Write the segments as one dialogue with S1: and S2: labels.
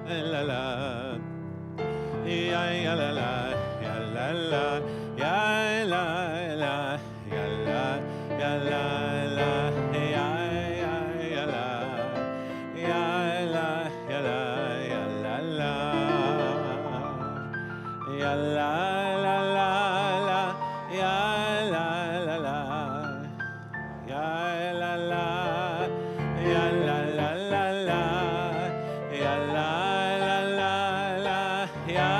S1: la la, ya la la, ya la la, ya la la, ya la, ya la la, ya la, ya la, ya la, ya la la, ya la la la la, ya la la la, ya la la, ya la la la la, ya la la la la, ya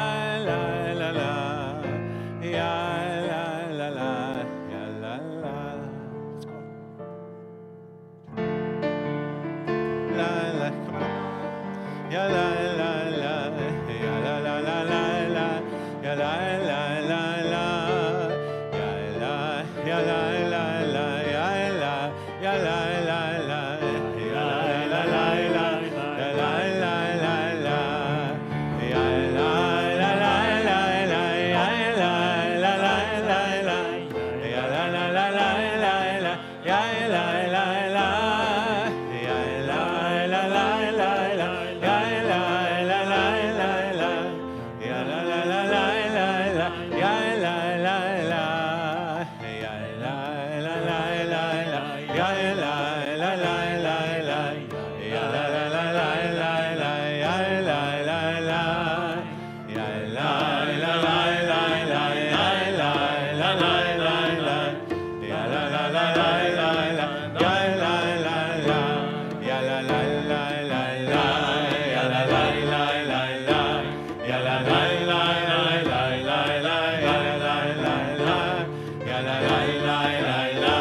S1: la la la, ya la la la, ya la la. La la, come on. Ya la la la, ya la la la la la, ya la la la la, ya la, ya la la la, ya la, ya la la la, ya la la la la, ya la la la la, ya la la la la la, ya la la la la la, ya la la la la la la, ya la la la, ya la la la la la, ya la la la la la, ya la la la la la la, ya la la la, ya la la la la la, ya la la la la la, ya la la la la la la, ya la la la, ya la la la la la, ya la la la la la, ya la la la la la la, ya la la la, ya la la la la la, ya la la la la la, ya la la la la la la, ya la la la la, ya la la la la la, ya la la la la la, ya la la la la la la, ya la la la la, ya la la la la la, ya la la la la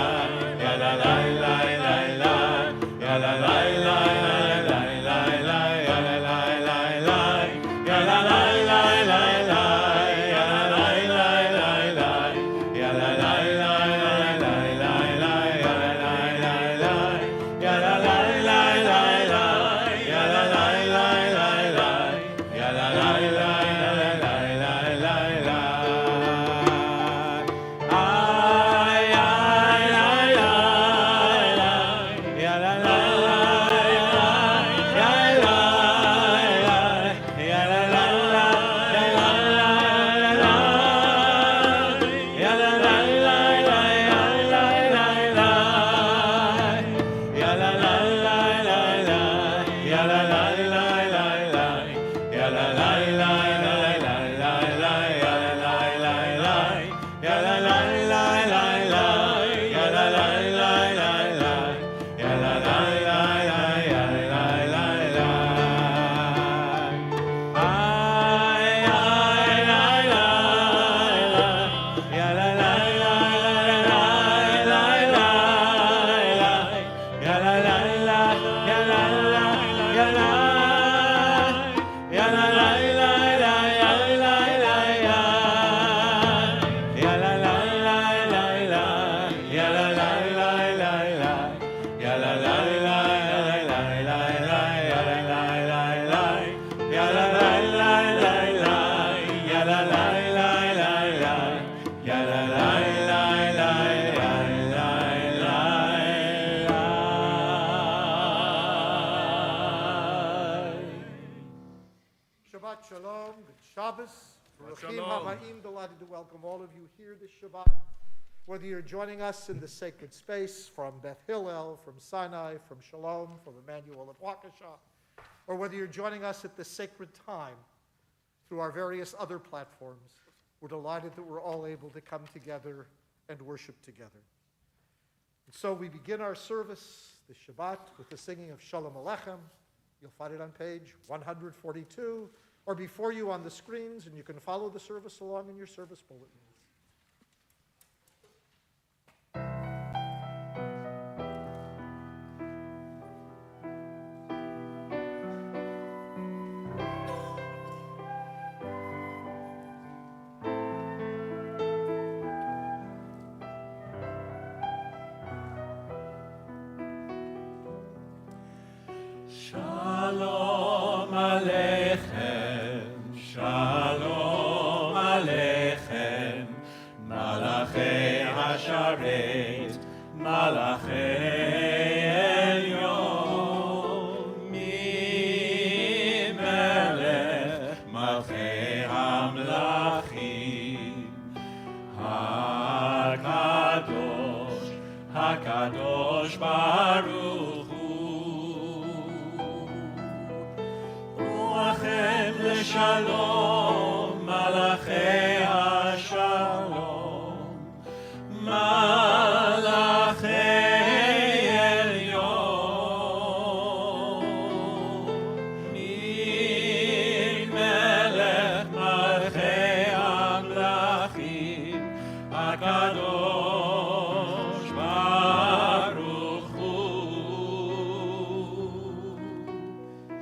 S1: la, ya la la la la la la, ya la la la la, ya la la la la la, ya la la la la la, ya la la la la la la la. Ay ay ay ay, ya la la la la, ya la ya la la la, ya la la la, ya la la la la, ya la la la la, ya la la la la la, ya la la la la la, ya la la la la, ya la la la la la, ya la la la la la, ya la la la la, ya la la la la. Ay ay ay ay, ya la la la la la la, ya la la la, ya la la, ya la, ya la la la la, ya la la la, ya la la la la la, ya la la la la la, ya la la la la la la, ya la la la la, ya la la la la la, ya la la la la la, ya la la la la
S2: Shabbat Shalom, good Shabbos. Baruchim
S3: Shalom.
S2: Habayim, delighted to welcome all of you here this Shabbat. Whether you're joining us in the sacred space from Beth Hillel, from Sinai, from Shalom, from Emmanuel at Waukesha, or whether you're joining us at the sacred time through our various other platforms, we're delighted that we're all able to come together and worship together. And so we begin our service, the Shabbat, with the singing of Shalom Aleichem. You'll find it on page 142, or before you on the screens, and you can follow the service along in your service bulletins.
S1: Shalom Aleichem, Shalom Aleichem, Malachei Hasharet, Malachei Elyon, Mi Melech לשלום, מלאכי השלום, מלאכי עליון, ממלך מלכי המלכים, הקדוש ברוך הוא.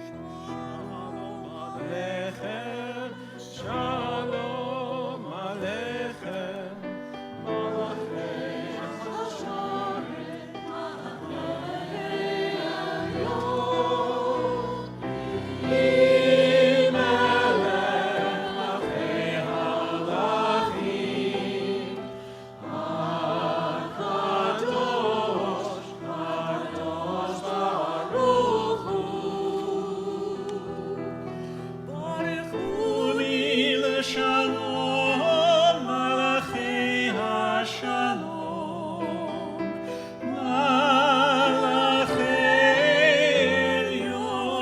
S1: שלום עליכם, שלום עליכם, מלאכי השרת, מלאכי עליון, ממלך מלכי המלכים, הקדוש קדוש ברוך הוא. ברכו לי לשלום, מלאכי השלום, מלאכי עליון,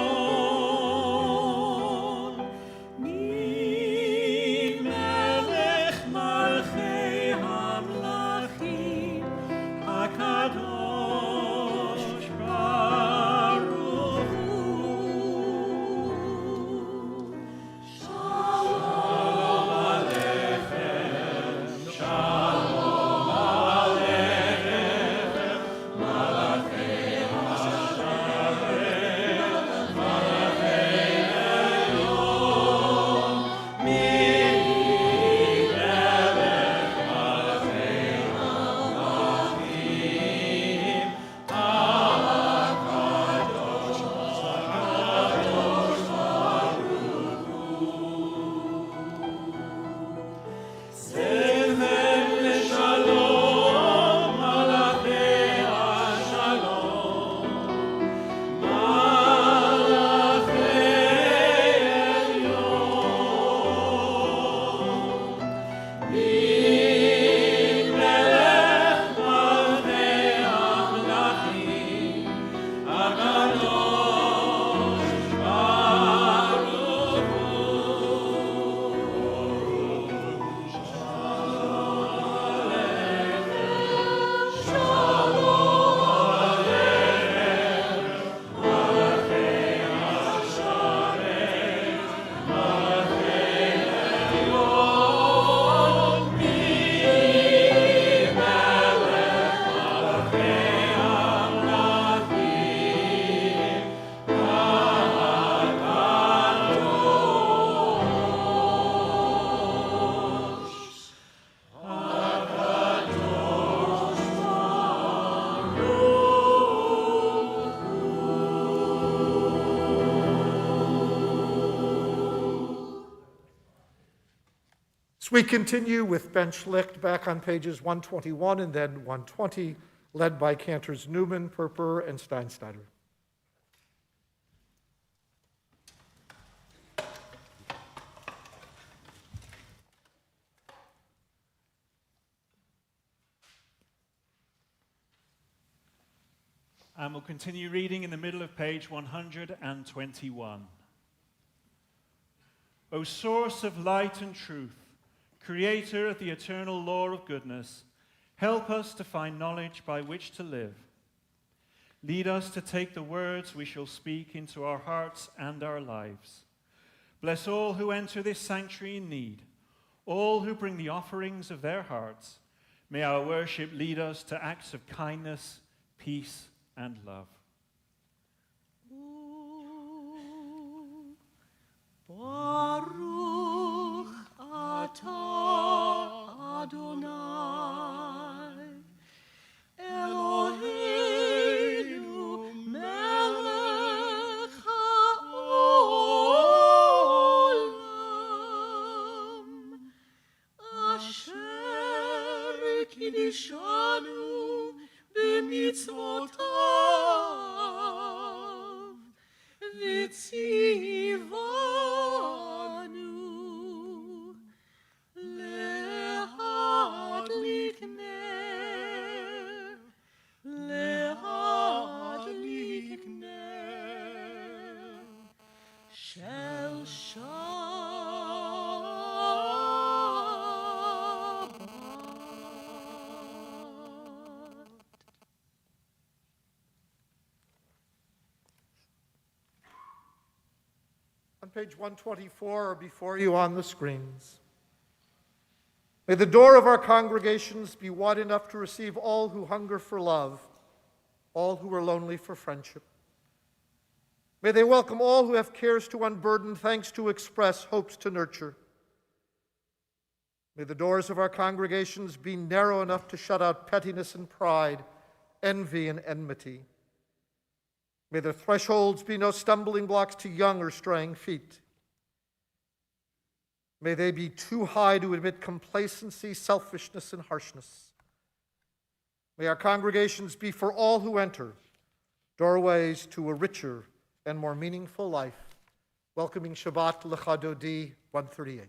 S1: ממלך מלכי המלכים, הקדוש ברוך הוא. שלום עליכם, שלום עליכם, מלאכי השרת, מלאכי עליון, ממלך מלכי המלכים, הקדוש הקדוש ברוך הוא. צאתם לשלום, מלאכי השלום, מלאכי עליון, ממלך מלכי המלכים, הקדוש ברוך הוא.
S2: As we continue with Ben Schlicht back on pages 121 and then 120, led by cantors Newman, Perper, and Steinsteiner.
S1: And we'll continue reading in the middle of page 121. O source of light and truth, creator of the eternal law of goodness, help us to find knowledge by which to live. Lead us to take the words we shall speak into our hearts and our lives. Bless all who enter this sanctuary in need, all who bring the offerings of their hearts. May our worship lead us to acts of kindness, peace, and love.
S3: Baruch atah Adonai, Eloheinu melech haolam, asher kiddushanu b'mitzvotav, v'tzivanu lehadlik ner, lehadlik ner shel shalom.
S2: page 124 or before you on the screens. May the door of our congregations be wide enough to receive all who hunger for love, all who are lonely for friendship. May they welcome all who have cares to unburden, thanks to express, hopes to nurture. May the doors of our congregations be narrow enough to shut out pettiness and pride, envy and enmity. May their thresholds be no stumbling blocks to young or straying feet. May they be too high to admit complacency, selfishness, and harshness. May our congregations be for all who enter, doorways to a richer and more meaningful life. Welcoming Shabbat Lecha Dodi 138.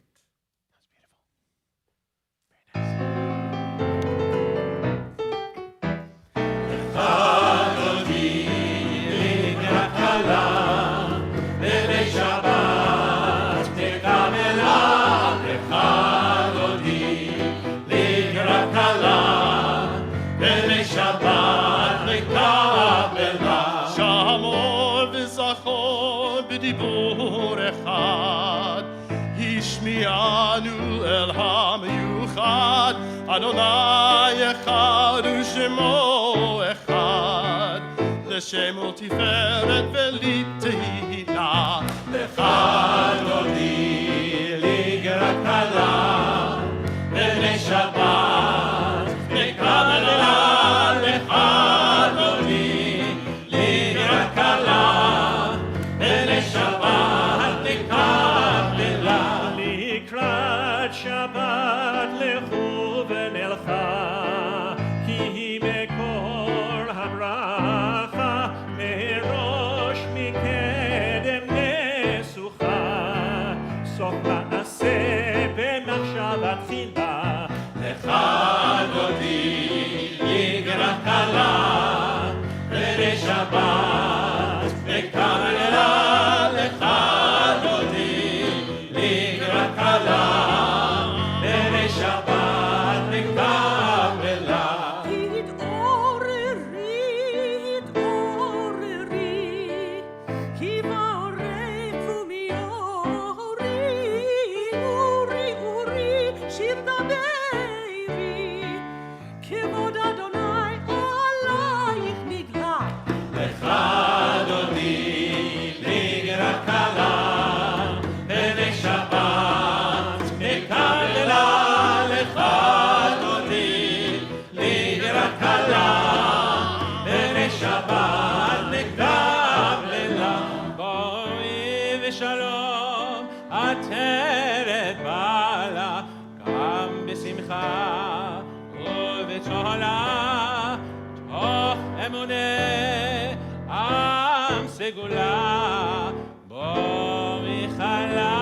S3: בדיבור אחד, השמיענו אל המיוחד, אדוני אחד ושמו אחד, לשם ולתפארת ולתהילה. לך אדוני לגרת קלה, בני שבת נקבלה. לך אדוני לגרת קלה, בני שבת נקבלה. לקראת שבת לכו ונלכה, כי היא מקור הברכה, מראש מקדם נסוכה, סוף מעשה במחשבה תחילה. לך אדוני לגרת קלה, בני שבת נקבלה. לך אדוני לגרת קלה, בני שבת נקבלה.
S4: התעוררי, התעוררי, כי בעורף ומיורי, אורי, אורי, שיר דברי, כבוד אדוני עלייך נגלה.
S3: לך אדוני לגרת קלה, בני שבת נקבלה. לך אדוני לגרת קלה, בני שבת נקבלה. בואי ושלום עטרת בעלה, גם בשמחה ובתהילה, תוך אמונה עם סגולה. בואי חלה,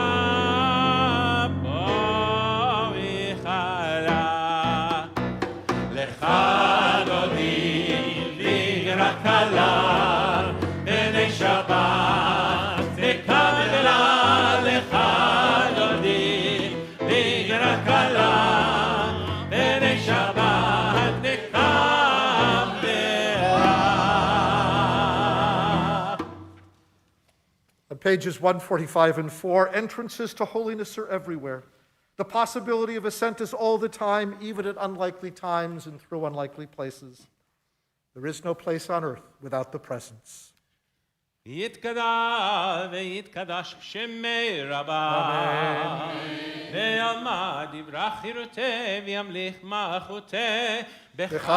S3: בואי חלה. לך אדוני לגרת קלה, בני שבת נקבלה. לך אדוני לגרת קלה, בני שבת נקבלה.
S2: On pages 145 and 4, entrances to holiness are everywhere. The possibility of ascent is all the time, even at unlikely times and through unlikely places. There is no place on earth without the presence.
S1: יתגדל ויתקדש שמי רבה, ויעמד יברח חירותי וימליך מלכותי, בחייכנו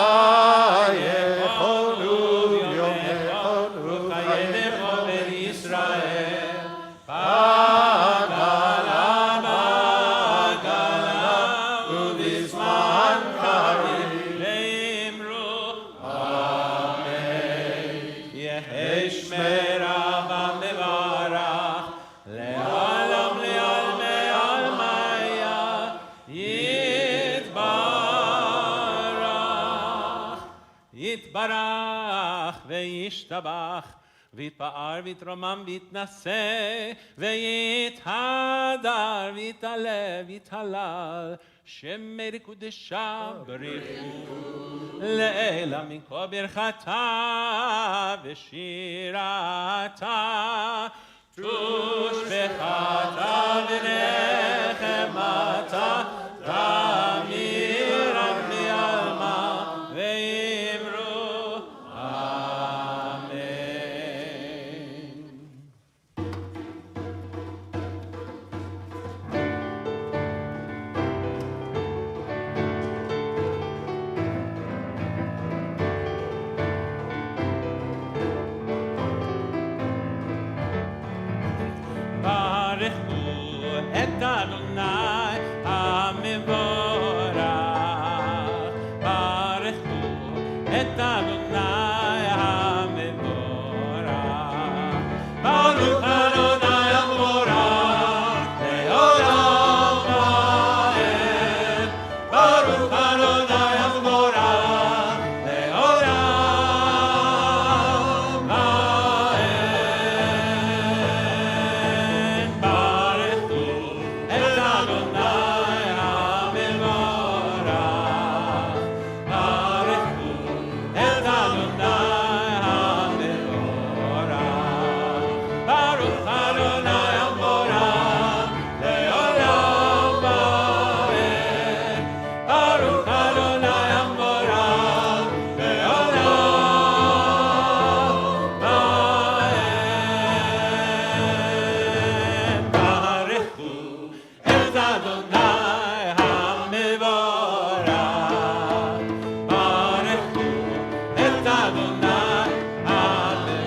S1: יומנו וחיינו בישראל. בגלה בגלה ובזמן קריב ואמרו אמן. יהי שמרה במברך לעולם לעלמי עלמיה יתברך. יתברך וישתבח ויתפאר ויתרומם ויתנשא ויתהדר ויתעלה ויתהלל, שמי קודשה בריחו לעילה מן כה ברכתה ושירתה תושבחה
S3: Adonai המבורך. ברכו את אדוני המבורך. ברוך אדוני המבורך לעולם ועד. ברוך אדוני המבורך לעולם ועד. ברכו את אדוני המבורך. ברכו את אדוני המבורך. ברוך אדוני המבורך לעולם ועד. ברוך אדוני המבורך לעולם ועד. ברכו את אדוני המבורך. ברכו את אדוני המבורך.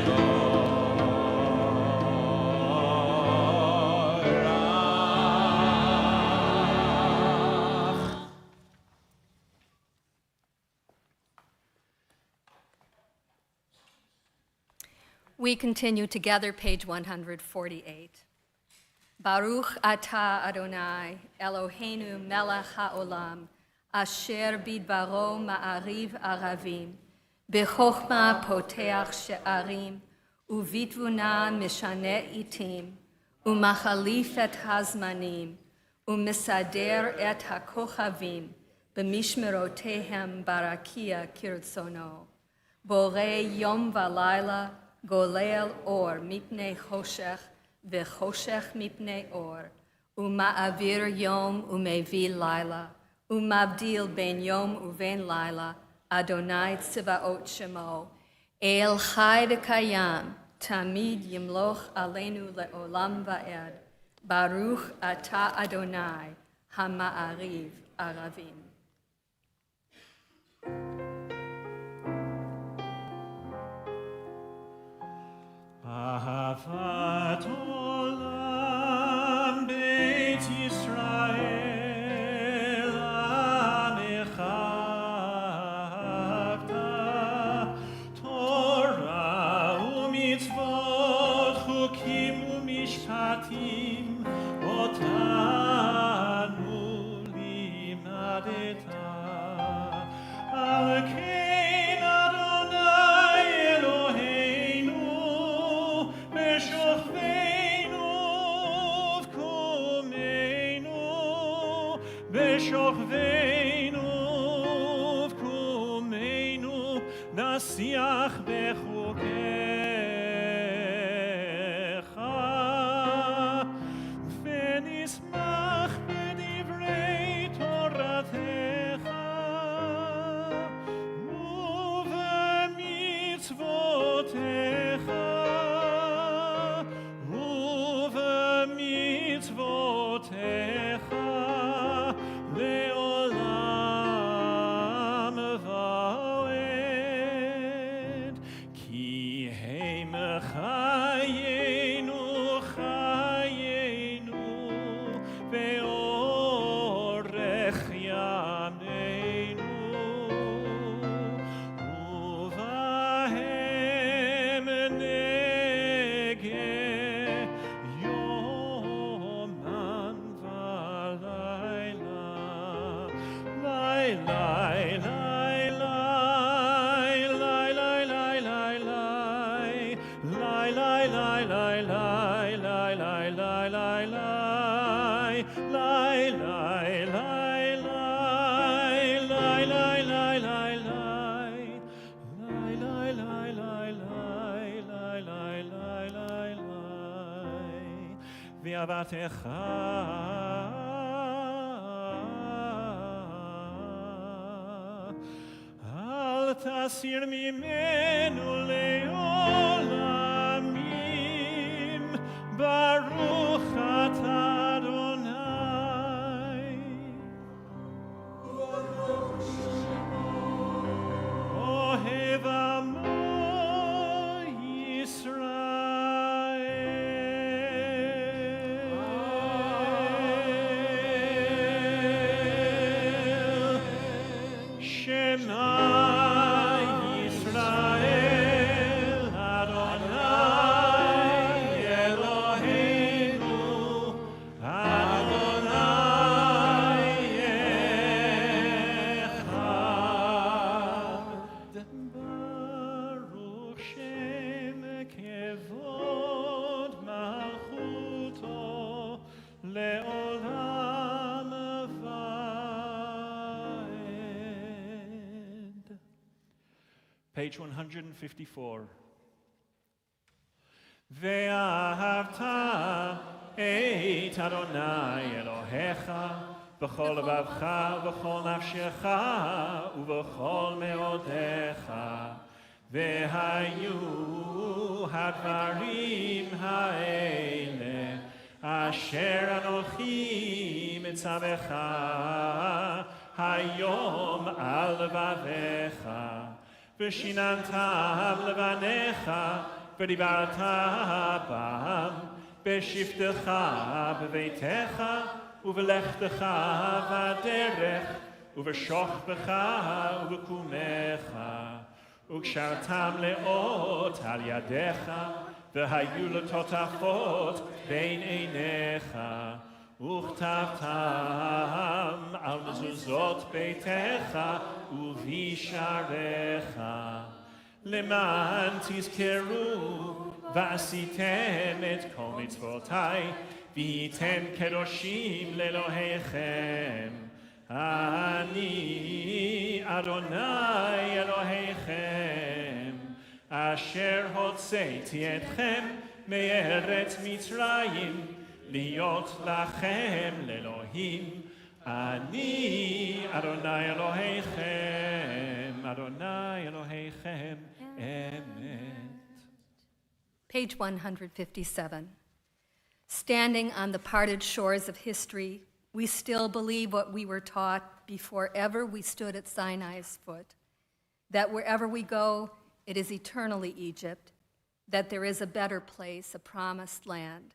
S5: We continue together, page 148. Baruch atah Adonai, Eloheinu melech haolam, asher bidbaro ma'ariv aravim, b'chokhma poteach she'arim, uvitvuna mishane itim, umachalif et hazmanim, umisader et hakochavim, b'mishmerotehem barakia kirtzono. Borei yom v'layla, golel or mipnei choshech, v'choshech mipnei or, uma'avir yom umevi laila, umabdil ben yom uven laila, Adonai tzvaot shemo, el chai v'kayam, tamid yimloch aleinu le'olam va'ed, Baruch atah Adonai, hama'ariv aravim.
S3: אהבת עולם בית ישראל עמך אהבת תורה ומצוות חוקים ומשפטים אותנו לימדת על כן אדוני אלוהינו בשוכבנו ובקומנו נשיח בחוקיך ונשמח בדברי תורתך ובמצוותיך ובמצוותיך לעולם ועד כי הם חיינו חיינו ואורך ימינו ובהם נגה יומם ולילה לילה ואהבתך אל תסיר ממנו לעולמים ברוך אתה אדוני אוהב עמו ישראל לעולם ועד. Page 154. ואהבת את אדוני אלוהיך בכל לבבך ובכל נפשך ובכל מאודיך, והיו הדברים האלה אשר אנוכי מצווך היום על לבביך, ושיננתם לבניך ודיברת בם בשבתך בביתך ובלכתך בדרך ובשוכבך ובקומך, וקשרתם לאות על ידיך והיו לטוטפות בין עיניך, וכתבתם על מזוזות ביתך ובשעריך, למען תזכרו ועשיתם את כל מצוותיי והייתם קדושים לאלוהיכם. אני אדוני אלוהיכם אשר הוצאתי אתכם מארץ מצרים להיות לכם לאלוהים. אני אדוני אלוהיכם, אדוני אלוהיכם אמת.
S5: Page 157. Standing on the parted shores of history, we still believe what we were taught before ever we stood at Sinai's foot, that wherever we go, it is eternally Egypt, that there is a better place, a promised land,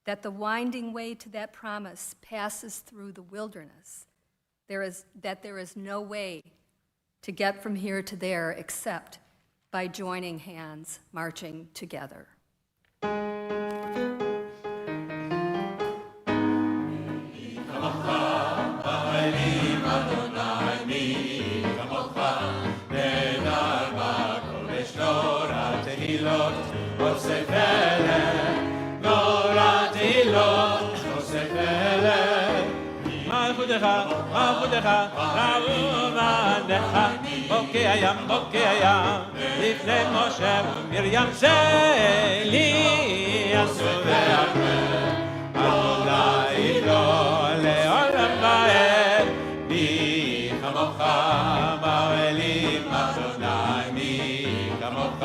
S5: that the winding way to that promise passes through the wilderness, that there is no way to get from here to there except by joining hands, marching together.
S3: עבודך, רעובנך, בוקע ים, לפני משה ומרים זה לי עשו והרבה, אדוני לא לעולם ועד, מי כמוך באוהלים, אדוני מי כמוך,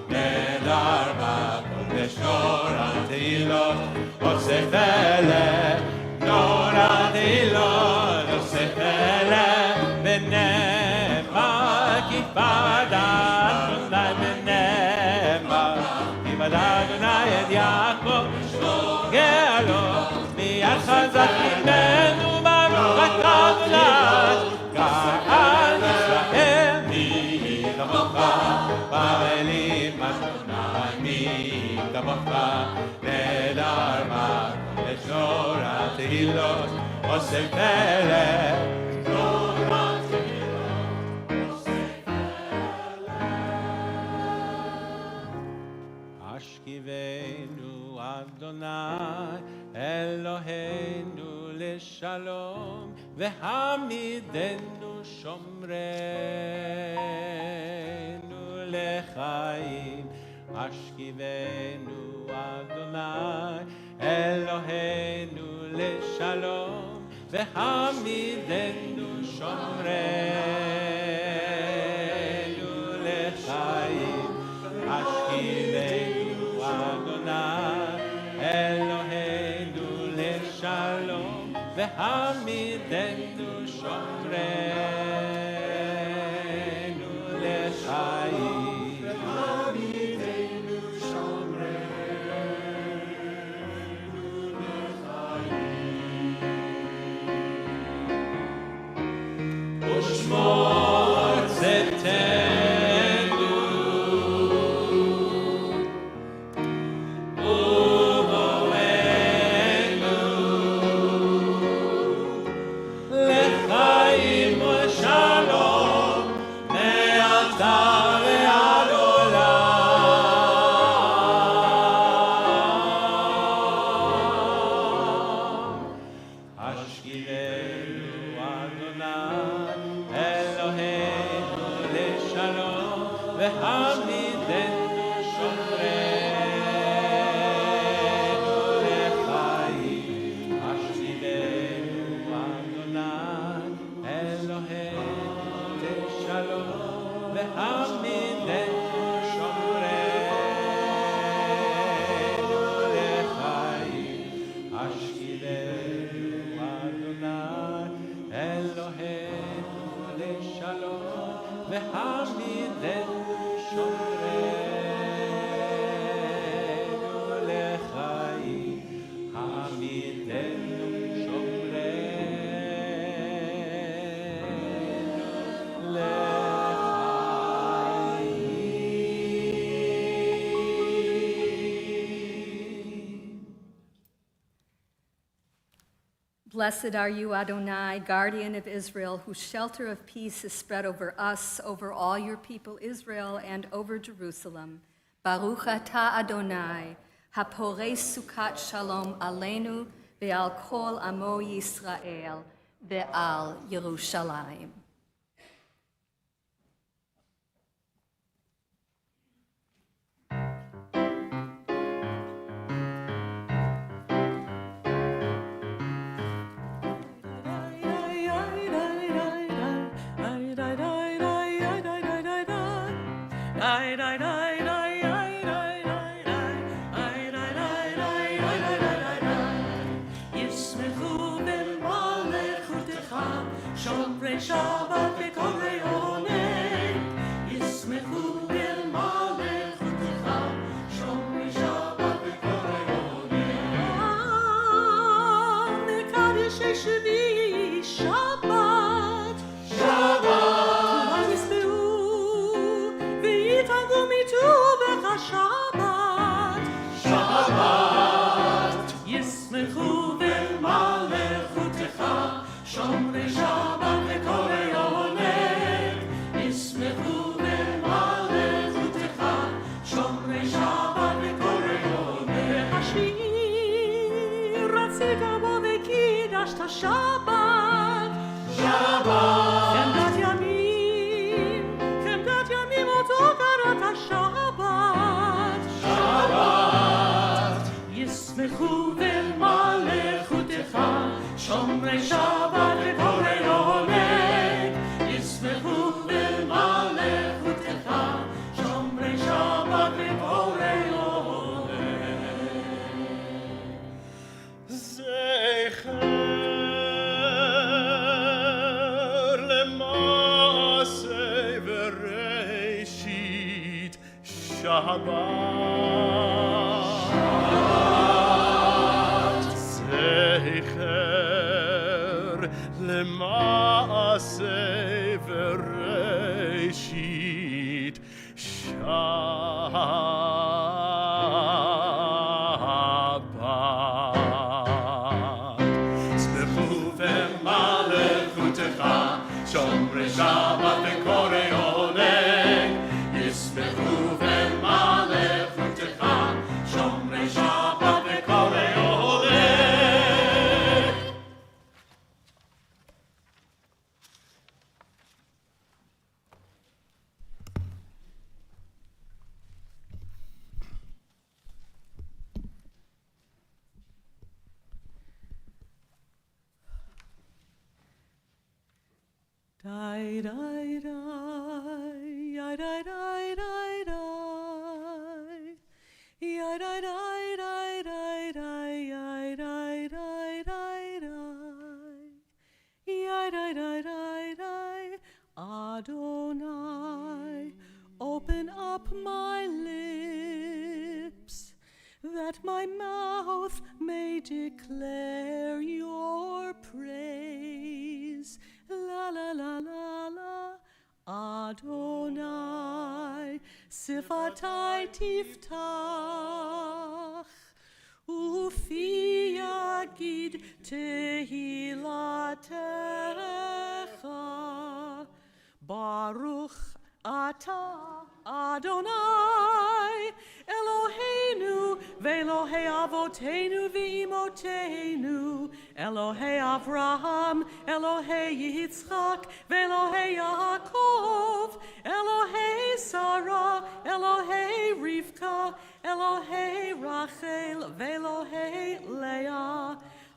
S3: נהדר בקודש נורא תהילות, עושה פלא, נורא תהילות, עושה פלא, בנאמה כיפת אדוני, בנאמה כיפת אדוני את יעקב, גאלו מיד חזק ממנו ברוך אתה אדוני, גאל ישראל, מי כמוך באוהלים, אדוני מי כמוך, נהדר בקודש נורא תהילות, עושה פלא, נורא תהילות, עושה פלא. השכיבנו אדוני אלוהינו לשלום, והעמידנו שומרנו לחיים. השכיבנו אדוני אלוהינו לשלום, והעמידנו שומרנו לחיים. השכיבנו אדוני אלוהינו לשלום, והעמידנו שומרנו לחיים. ושמור צאתנו ובואנו לחיים ושלום. השכיבנו אדוני אלוהינו לשלום והעמידנו שומרנו לחיים השכיבנו אדוני אלוהינו לשלום והעמידנו שומרנו לחיים השכיבנו אדוני אלוהינו לשלום והעמידנו שומרנו לחיים העמידנו שומרנו לחיים.
S5: Blessed are you, Adonai, guardian of Israel, whose shelter of peace is spread over us, over all your people Israel, and over Jerusalem. Baruch atah Adonai, hapores sukat shalom aleinu, ve'al kol amo Yisrael, ve'al Yerushalayim.
S4: ישמחו במלכותך שומרי שבת וקוראי עונג. ישמחו במלכותך שומרי שבת וקוראי עונג. מקדש שביעי שבת כולם ישבעו ויתענגו מטובך שבת. ישמחו במלכותך שומרי שבת וקוראי עונג. ישמחו במלכותך שומרי שבת וקוראי עונג. השביעי רצית בו וקידשת שבת. חמדת ימים אותו קראת שבת. ישמחו במלכותך שומרי שבת וקוראי עונג. ישמחו במלכותך שומרי שבת וקוראי עונג.
S1: זכר למעשה וראשית שבת. זכר למעשה וראשית שבת. שמחו במלכותך שומרי שבת וקוראי עונג. ישמחו במלכותך שומרי שבת וקוראי עונג.
S4: Die, die, die, die, die, die, die, die. Die, die, die, die, die, die, die, die, die, die, die. Adonai, open up my lips, that my mouth may declare your praise. La la la la la. Adonai, sifatai tiftach, ufi yagid tehilatecha. Baruch atah Adonai, Eloheinu, ve'Elohei avotenu v'imotenu, Elohei Avraham, Elohei Yitzchak, Velohei Yaakov, Elohei Sarah, Elohei Rivka, Elohei Rachel, Velohei Leah.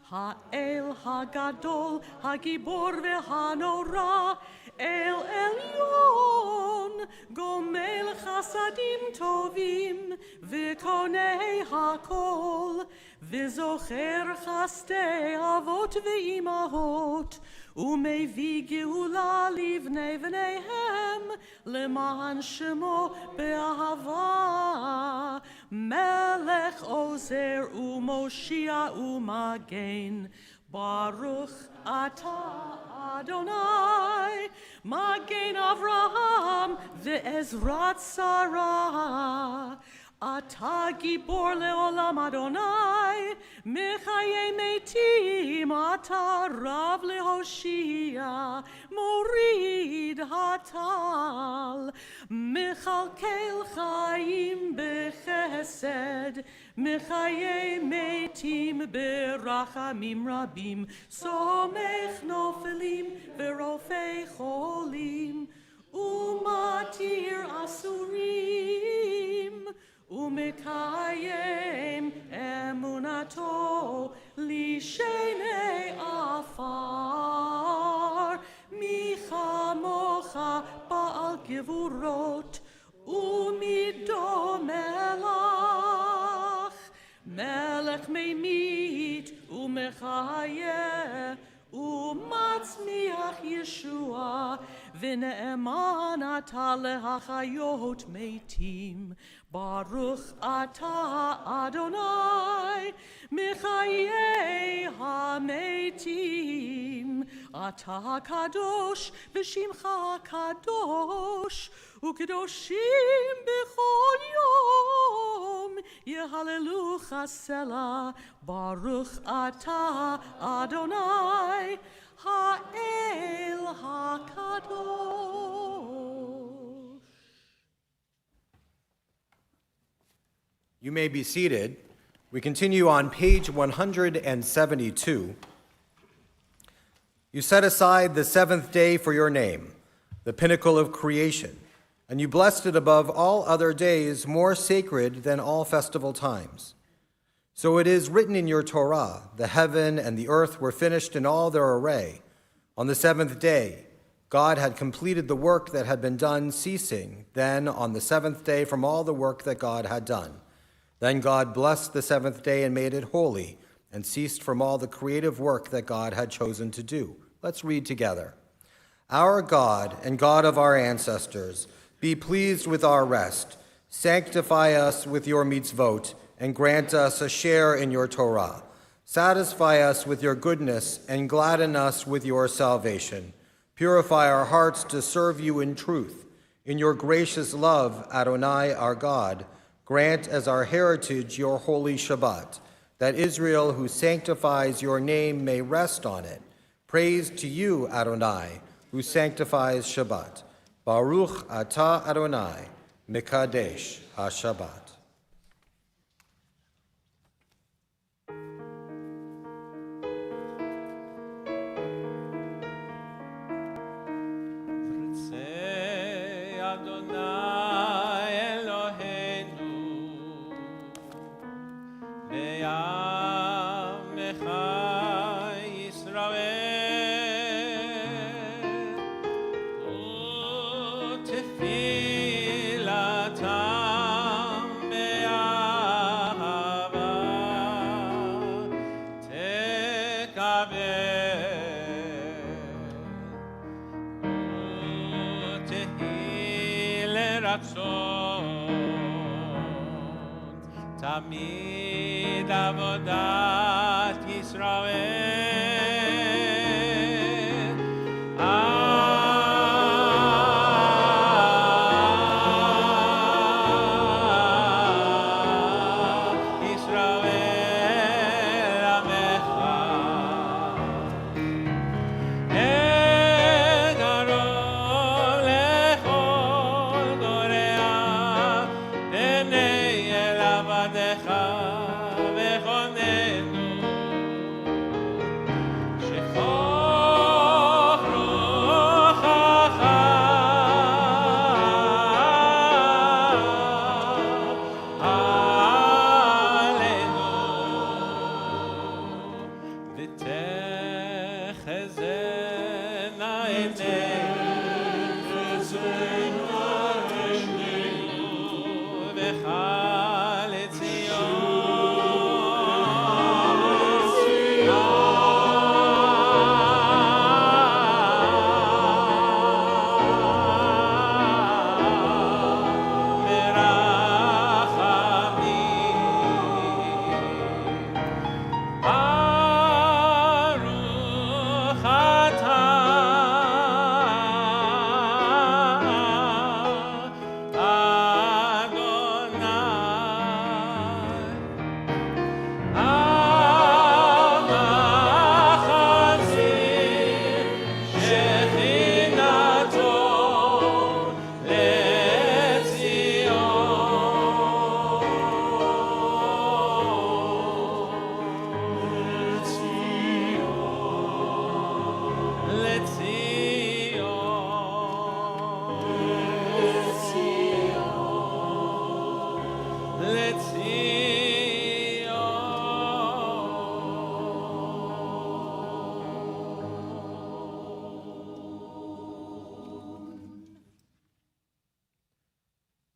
S4: Ha'el Hagadol, Hagibor veHanora, El Elyon, Gomel Chasadim Tovim, V'konei Hakol, V'zocher Chastei Avot ve'imahot, Umevi Geula livnei v'neihem, Leman Shemo be'ahava, Melech Ozer u'Moshia u'Magen, Baruch Atah Adonai, Magen Avraham ve'ezrat Sarah. Ata gibor leolam Adonai, Mechayei metim, Ata rav lehoshia, Morid hatal, Mechalkel chaim bechesed, Mechayei metim berachamim rabim, Somech nofelim verofei cholim, Umatir asurim, Umekayem emunato lishenei afar, Micha mocha ba'al gevurot, Umido melach, Melech meimit umechayeh, Umatzmiach Yeshua, V'ne'eman ata lehachayot meitim, Baruch ata Adonai, Mechayei hametim, Ata kadosh v'shimcha kadosh, Ukedoshim b'chol yom, Yehalelucha Selah, Baruch ata Adonai, Ha'el HaKadosh.
S6: You may be seated. We continue on page 172. You set aside the seventh day for your name, the pinnacle of creation, and you blessed it above all other days, more sacred than all festival times. So it is written in your Torah, the heaven and the earth were finished in all their array. On the seventh day, God had completed the work that had been done, ceasing then on the seventh day from all the work that God had done. Then God blessed the seventh day and made it holy, and ceased from all the creative work that God had chosen to do. Let's read together. Our God and God of our ancestors, be pleased with our rest. Sanctify us with your mitzvot, and grant us a share in your Torah. Satisfy us with your goodness, and gladden us with your salvation. Purify our hearts to serve you in truth. In your gracious love, Adonai, our God, grant as our heritage your holy Shabbat, that Israel who sanctifies your name may rest on it. Praise to you, Adonai, who sanctifies Shabbat. Baruch atah Adonai, Mekadesh HaShabbat.
S3: תמיד עבודת ישראל. ישראל עמך. קרוב לכל גורע, בני אל עבדך וכוננו. ותחזינה עינינו בך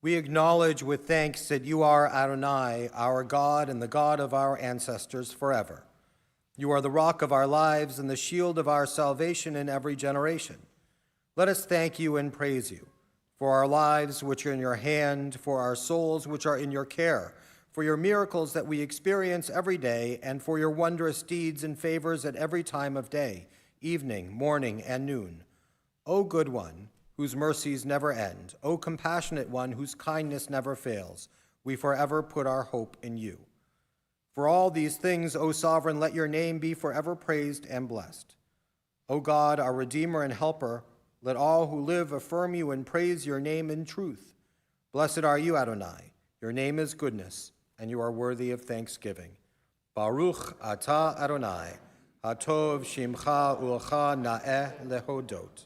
S6: We acknowledge with thanks that you are Adonai, our God and the God of our ancestors forever. You are the rock of our lives and the shield of our salvation in every generation. Let us thank you and praise you for our lives which are in your hand, for our souls which are in your care, for your miracles that we experience every day, and for your wondrous deeds and favors at every time of day, evening, morning, and noon. O good one, whose mercies never end, O compassionate one, whose kindness never fails, we forever put our hope in you. For all these things, O sovereign, let your name be forever praised and blessed. O God, our Redeemer and Helper, let all who live affirm you and praise your name in truth. Blessed are you, Adonai. Your name is goodness, and you are worthy of thanksgiving. Baruch atah Adonai, hatov shimcha ulcha na'eh lehodot.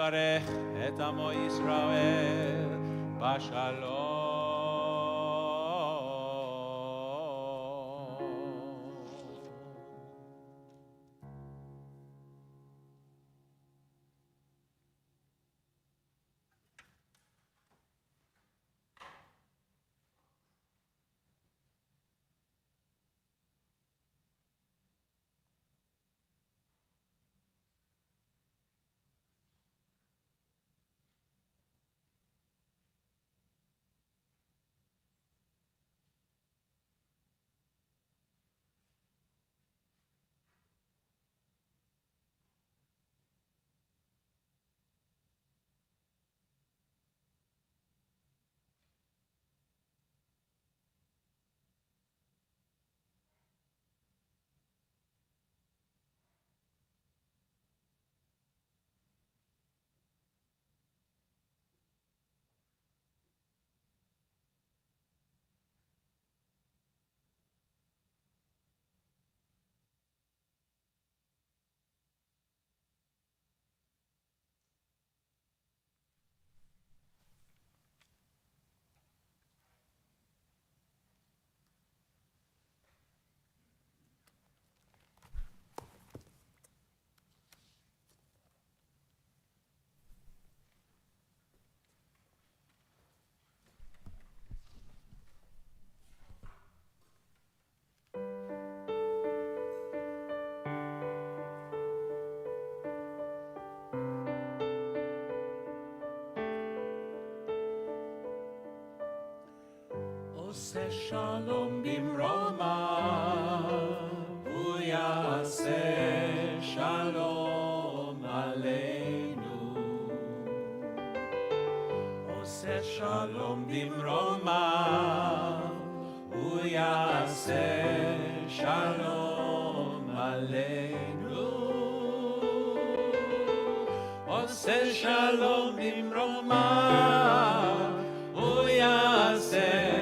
S3: המברך את עמו ישראל בשלום. עושה שלום במרומיו, הוא יעשה שלום עלינו. עושה שלום במרומיו, הוא יעשה שלום עלינו. עושה שלום במרומיו, הוא יעשה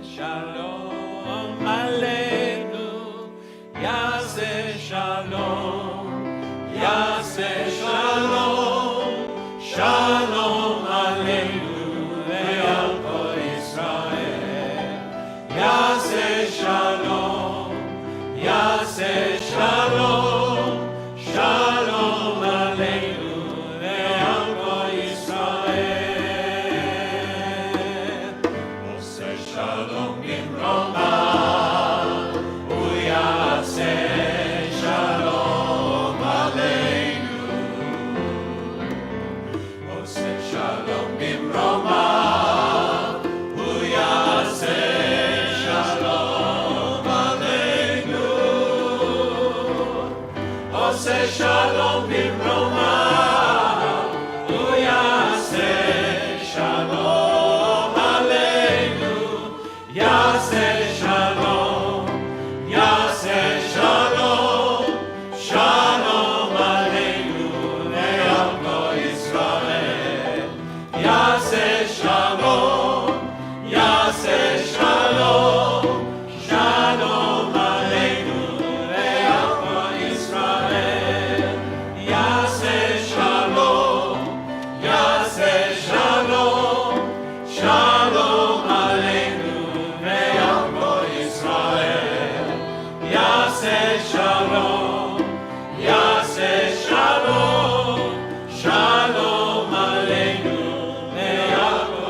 S3: שלום עלינו. יעשה שלום, יעשה שלום, שלום עלינו ועל כל ישראל. יעשה שלום, יעשה שלום, שלום עלינו ועל כל ישראל. עושה שלום במרומיו, הוא יעשה שלום עלינו. עושה שלום במרומיו, הוא יעשה שלום עלינו. עושה שלום במרומיו, הוא יעשה שלום עלינו. יעשה שלום, יעשה שלום, שלום עלינו ועל כל ישראל. יעשה שלום, יעשה שלום, שלום עלינו ועל כל ישראל. יעשה שלום, יעשה שלום, שלום עלינו ועל כל ישראל. יעשה שלום, יעשה שלום, שלום עלינו ועל כל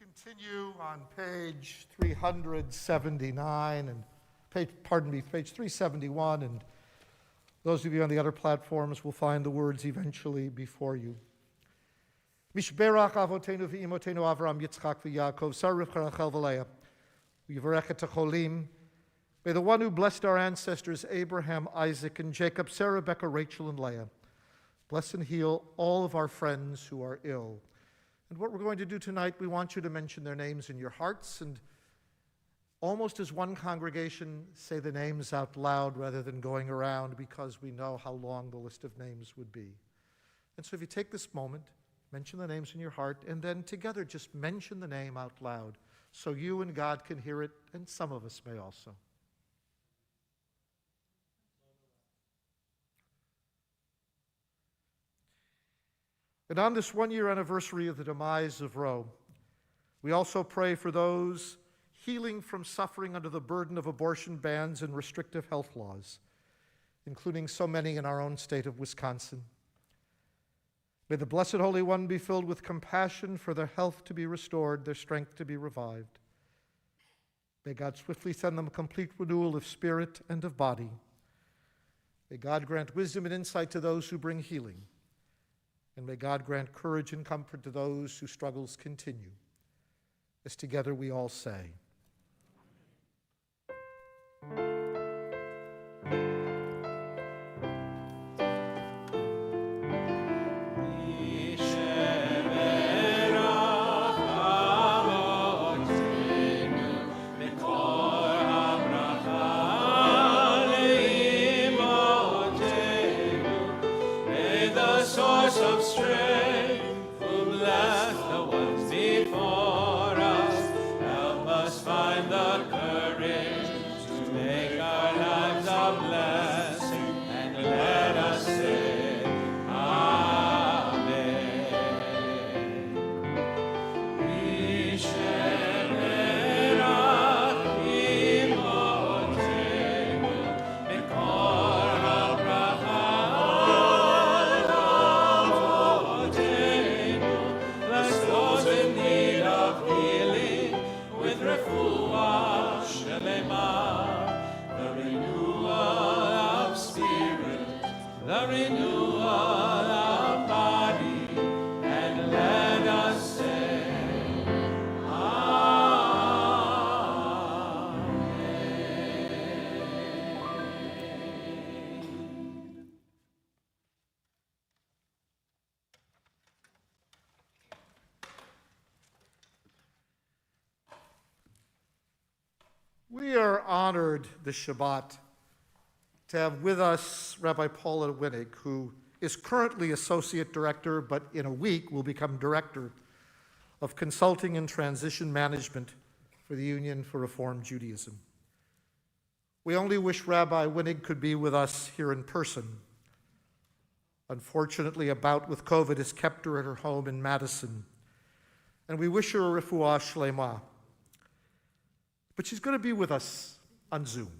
S2: Continue on page 379 and page 371, and those of you on the other platforms will find the words eventually before you. Mishberach avotenu v'imotenu Avram Yitzchak v'Yaakov Sarah Rivka Rachel v'Leah v'Yivarech et hacholim. May the one who blessed our ancestors Abraham, Isaac, and Jacob, Sarah, Rebekah, Rachel, and Leah, bless and heal all of our friends who are ill. And what we're going to do tonight, we want you to mention their names in your hearts and almost as one congregation say the names out loud rather than going around, because we know how long the list of names would be. And so if you take this moment, mention the names in your heart, and then together just mention the name out loud so you and God can hear it, and some of us may also. And on this one-year anniversary of the demise of Roe, we also pray for those healing from suffering under the burden of abortion bans and restrictive health laws, including so many in our own state of Wisconsin. May the Blessed Holy One be filled with compassion for their health to be restored, their strength to be revived. May God swiftly send them a complete renewal of spirit and of body. May God grant wisdom and insight to those who bring healing. And may God grant courage and comfort to those whose struggles continue. As together we all say,
S3: Alleluia. strength, who bless the ones before us. Help us find the courage to make our lives a blessing, and let us say, Amen. Bless those in need of healing with refuah shelema, the renewal of spirit, the renewal of body, and let us say,
S2: We are honored this Shabbat to have with us Rabbi Paula Winnig, who is currently Associate Director, but in a week will become Director of Consulting and Transition Management for the Union for Reform Judaism. We only wish Rabbi Winnig could be with us here in person. Unfortunately, a bout with COVID has kept her at her home in Madison, and we wish her a refuah shlema. But she's going to be with us on Zoom.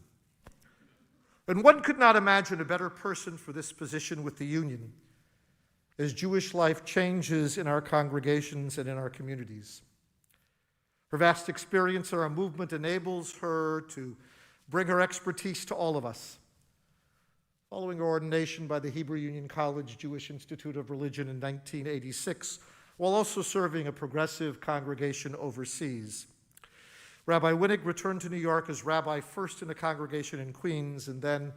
S2: And one could not imagine a better person for this position with the Union as Jewish life changes in our congregations and in our communities. Her vast experience in our movement enables her to bring her expertise to all of us. Following her ordination by the Hebrew Union College Jewish Institute of Religion in 1986, while also serving a progressive congregation overseas, Rabbi Winnig returned to New York as rabbi first in a congregation in Queens, and then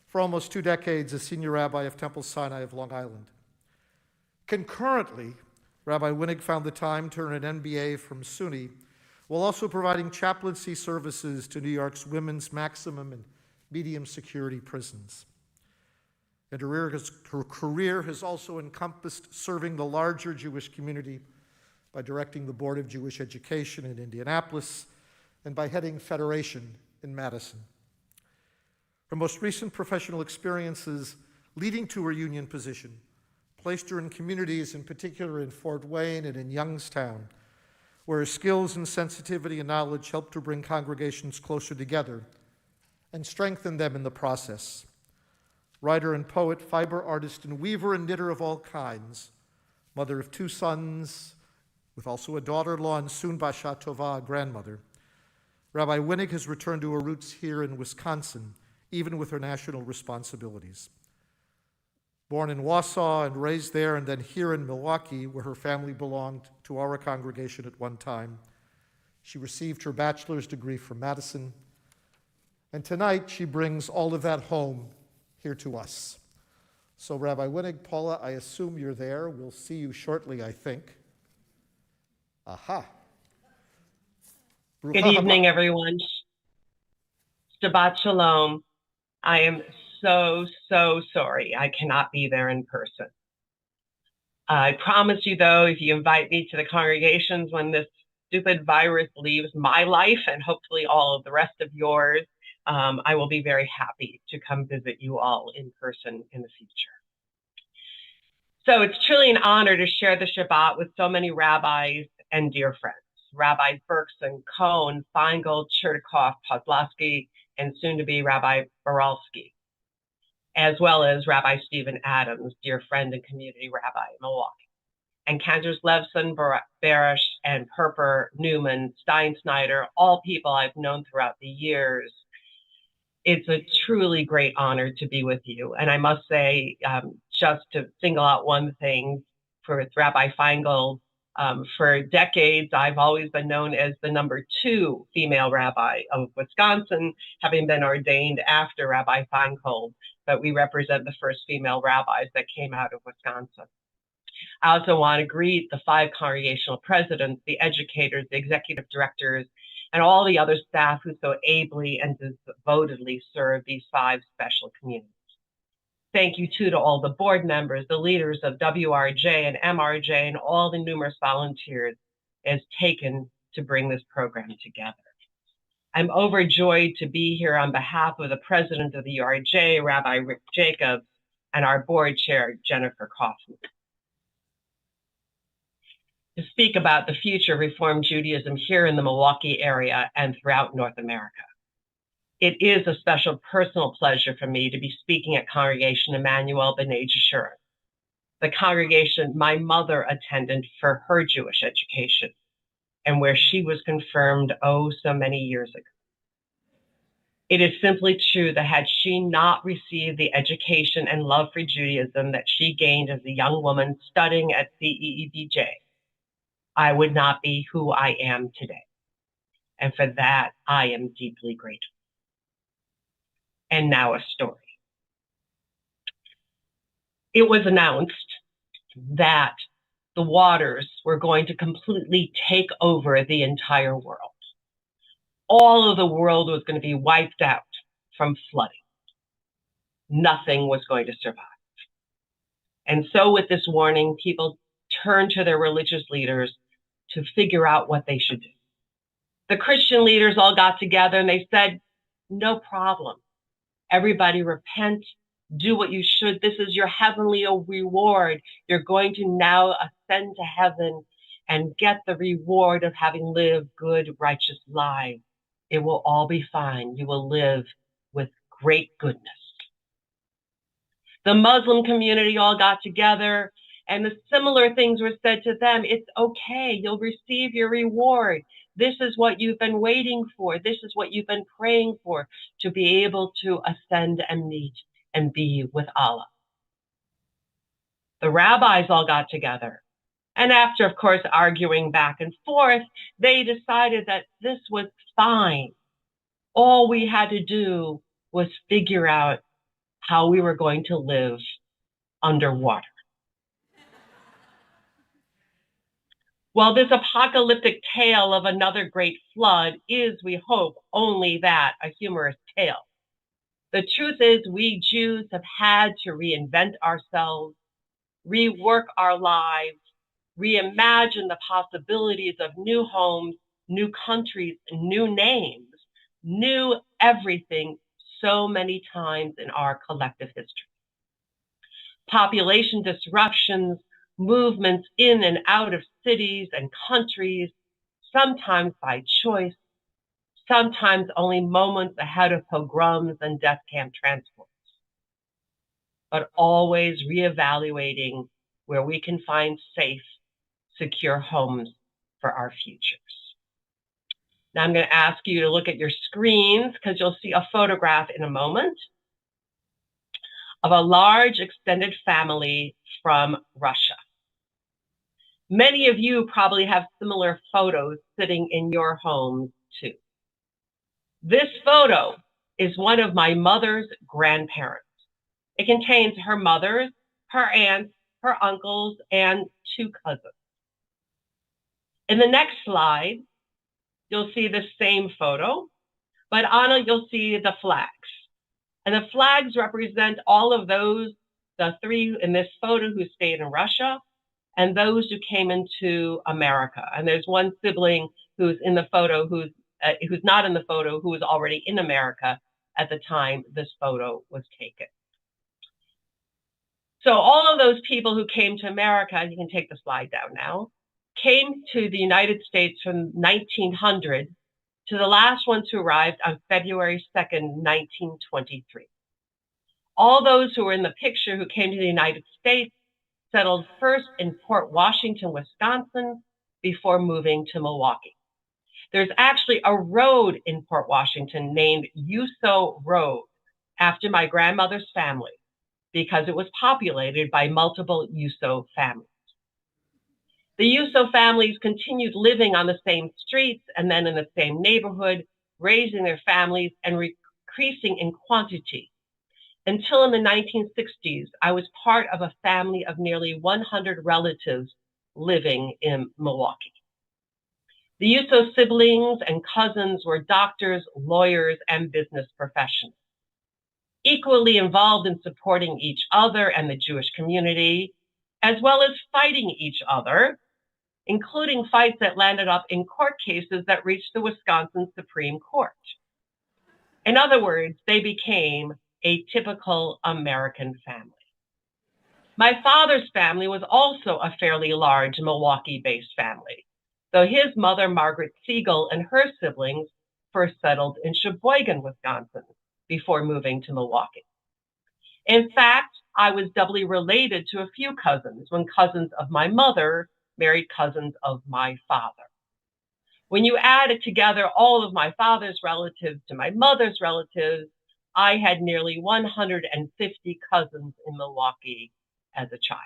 S2: for almost 2 decades as senior rabbi of Temple Sinai of Long Island. Concurrently, Rabbi Winnig found the time to earn an MBA from SUNY, while also providing chaplaincy services to New York's women's maximum and medium security prisons. And her career has also encompassed serving the larger Jewish community by directing the Board of Jewish Education in Indianapolis, and by heading Federation in Madison. Her most recent professional experiences leading to her union position placed her in communities, in particular in Fort Wayne and in Youngstown, where her skills and sensitivity and knowledge helped to bring congregations closer together and strengthen them in the process. Writer and poet, fiber artist and weaver and knitter of all kinds, mother of 2 sons, with also a daughter-in-law and soon Basha Tova, a grandmother, Rabbi Winnig has returned to her roots here in Wisconsin, even with her national responsibilities. Born in Wausau and raised there and then here in Milwaukee, where her family belonged to our congregation at one time, she received her bachelor's degree from Madison, and tonight she brings all of that home here to us. So Rabbi Winnig, Paula, I assume you're there. We'll see you shortly, I think. Aha.
S7: Good evening, everyone. Shabbat Shalom. I am so sorry I cannot be there in person. I promise you, though, if you invite me to the congregations when this stupid virus leaves my life and hopefully all of the rest of yours, I will be very happy to come visit you all in person in the future. So it's truly an honor to share the Shabbat with so many rabbis and dear friends. Rabbis Berkson, Cohn, Feingold, Chertikov, Kozlowski, and soon-to-be Rabbi Boralski, as well as Rabbi Stephen Adams, dear friend and community rabbi in Milwaukee, and Cantors Levson, Barish, and Perper, Newman, Stein Snyder, all people I've known throughout the years. It's a truly great honor to be with you. And I must say, just to single out one thing for Rabbi Feingold, for decades, I've always been known as the #2 female rabbi of Wisconsin, having been ordained after Rabbi Feingold, but we represent the first female rabbis that came out of Wisconsin. I also want to greet the 5 congregational presidents, the educators, the executive directors, and all the other staff who so ably and devotedly serve these 5 special communities. Thank you, too, to all the board members, the leaders of WRJ and MRJ, and all the numerous volunteers it has taken to bring this program together. I'm overjoyed to be here on behalf of the president of the URJ, Rabbi Rick Jacobs, and our board chair, Jennifer Kaufman, to speak about the future of Reform Judaism here in the Milwaukee area and throughout North America. It is a special personal pleasure for me to be speaking at Congregation Emmanuel B'nai Jeshurun, the congregation my mother attended for her Jewish education, and where she was confirmed oh so many years ago. It is simply true that had she not received the education and love for Judaism that she gained as a young woman studying at CEEBJ, I would not be who I am today. And for that, I am deeply grateful. And now a story. It was announced that the waters were going to completely take over the entire world. All of the world was going to be wiped out from flooding. Nothing was going to survive. And so with this warning, people turned to their religious leaders to figure out what they should do. The Christian leaders all got together and they said, no problem. Everybody repent, do what you should. This is your heavenly reward. You're going to now ascend to heaven and get the reward of having lived good, righteous lives. It will all be fine. You will live with great goodness. The Muslim community all got together and the similar things were said to them. It's okay. You'll receive your reward. This is what you've been waiting for. This is what you've been praying for, to be able to ascend and meet and be with Allah. The rabbis all got together. And after, of course, arguing back and forth, they decided that this was fine. All we had to do was figure out how we were going to live underwater. Well, this apocalyptic tale of another great flood is, we hope, only that, a humorous tale. The truth is, we Jews have had to reinvent ourselves, rework our lives, reimagine the possibilities of new homes, new countries, new names, new everything so many times in our collective history. Population disruptions, movements in and out of cities and countries, sometimes by choice, sometimes only moments ahead of pogroms and death camp transports, but always reevaluating where we can find safe, secure homes for our futures. Now I'm going to ask you to look at your screens because you'll see a photograph in a moment of a large extended family from Russia. Many of you probably have similar photos sitting in your homes too. This photo is one of my mother's grandparents. It contains her mother's, her aunts, her uncles, and 2 cousins. In the next slide, you'll see the same photo, but on it you'll see the flags. And the flags represent all of those, the 3 in this photo who stayed in Russia, and those who came into America. And there's one sibling who's in the photo who's not in the photo, who was already in America at the time this photo was taken. So all of those people who came to America, you can take the slide down now, came to the United States from 1900 to the last ones who arrived on February 2nd, 1923. All those who were in the picture who came to the United States settled first in Port Washington, Wisconsin, before moving to Milwaukee. There's actually a road in Port Washington named Uso Road after my grandmother's family because it was populated by multiple Uso families. The Uso families continued living on the same streets and then in the same neighborhood, raising their families and increasing in quantity. Until in the 1960s, I was part of a family of nearly 100 relatives living in Milwaukee. The Uso siblings and cousins were doctors, lawyers, and business professionals. equally involved in supporting each other and the Jewish community, as well as fighting each other, including fights that landed up in court cases that reached the Wisconsin Supreme Court. In other words, they became a typical American family. My father's family was also a fairly large Milwaukee-based family, though his mother, Margaret Siegel, and her siblings first settled in Sheboygan, Wisconsin, before moving to Milwaukee. In fact, I was doubly related to a few cousins when cousins of my mother married cousins of my father. When you added together all of my father's relatives to my mother's relatives, I had nearly 150 cousins in Milwaukee as a child.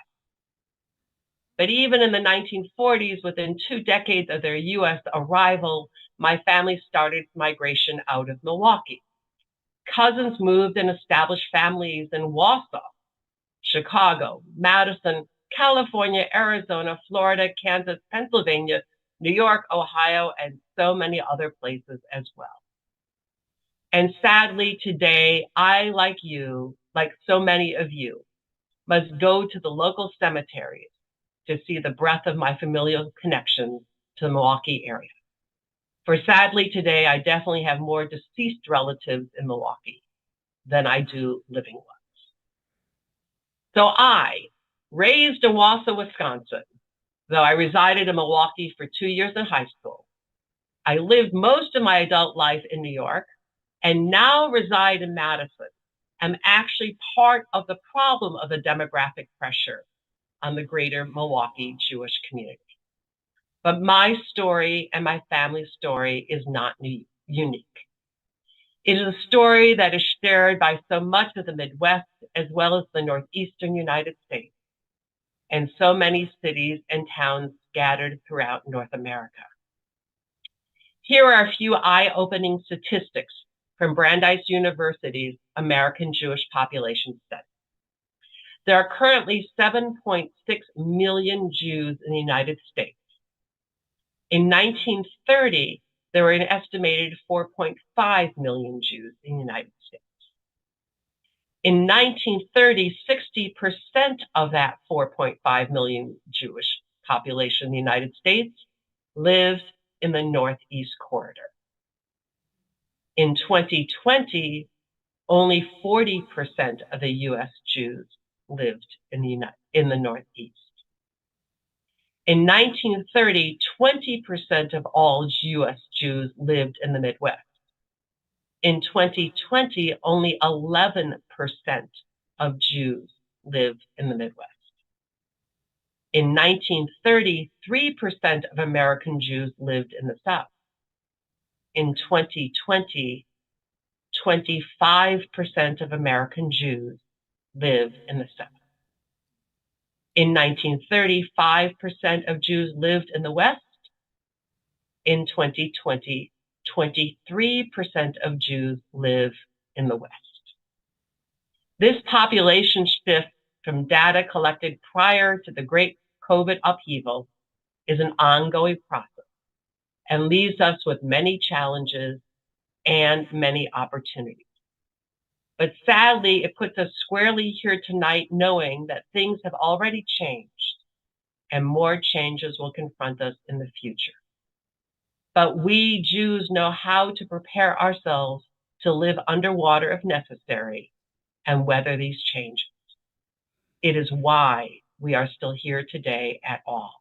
S7: But even in the 1940s, within 2 decades of their U.S. arrival, my family started migration out of Milwaukee. Cousins moved and established families in Wausau, Chicago, Madison, California, Arizona, Florida, Kansas, Pennsylvania, New York, Ohio, and so many other places as well. And sadly, today, I, like you, like so many of you, must go to the local cemeteries to see the breadth of my familial connections to the Milwaukee area. For sadly, today, I definitely have more deceased relatives in Milwaukee than I do living ones. So I, raised in Wausau, Wisconsin, though I resided in Milwaukee for 2 years in high school, I lived most of my adult life in New York and now reside in Madison. I'm actually part of the problem of the demographic pressure on the greater Milwaukee Jewish community. But my story and my family's story is not unique. It is a story that is shared by so much of the Midwest as well as the Northeastern United States and so many cities and towns scattered throughout North America. Here are a few eye-opening statistics from Brandeis University's American Jewish Population Study. There are currently 7.6 million Jews in the United States. In 1930, there were an estimated 4.5 million Jews in the United States. In 1930, 60% of that 4.5 million Jewish population in the United States lived in the Northeast Corridor. In 2020, only 40% of the U.S. Jews lived in the Northeast. In 1930, 20% of all U.S. Jews lived in the Midwest. In 2020, only 11% of Jews lived in the Midwest. In 1930, 3% of American Jews lived in the South. In 2020, 25% of American Jews live in the South. In 1930, 5% of Jews lived in the West. In 2020, 23% of Jews live in the West. This population shift from data collected prior to the great COVID upheaval is an ongoing process and leaves us with many challenges and many opportunities. But sadly, it puts us squarely here tonight knowing that things have already changed and more changes will confront us in the future. But we Jews know how to prepare ourselves to live underwater if necessary and weather these changes. It is why we are still here today at all.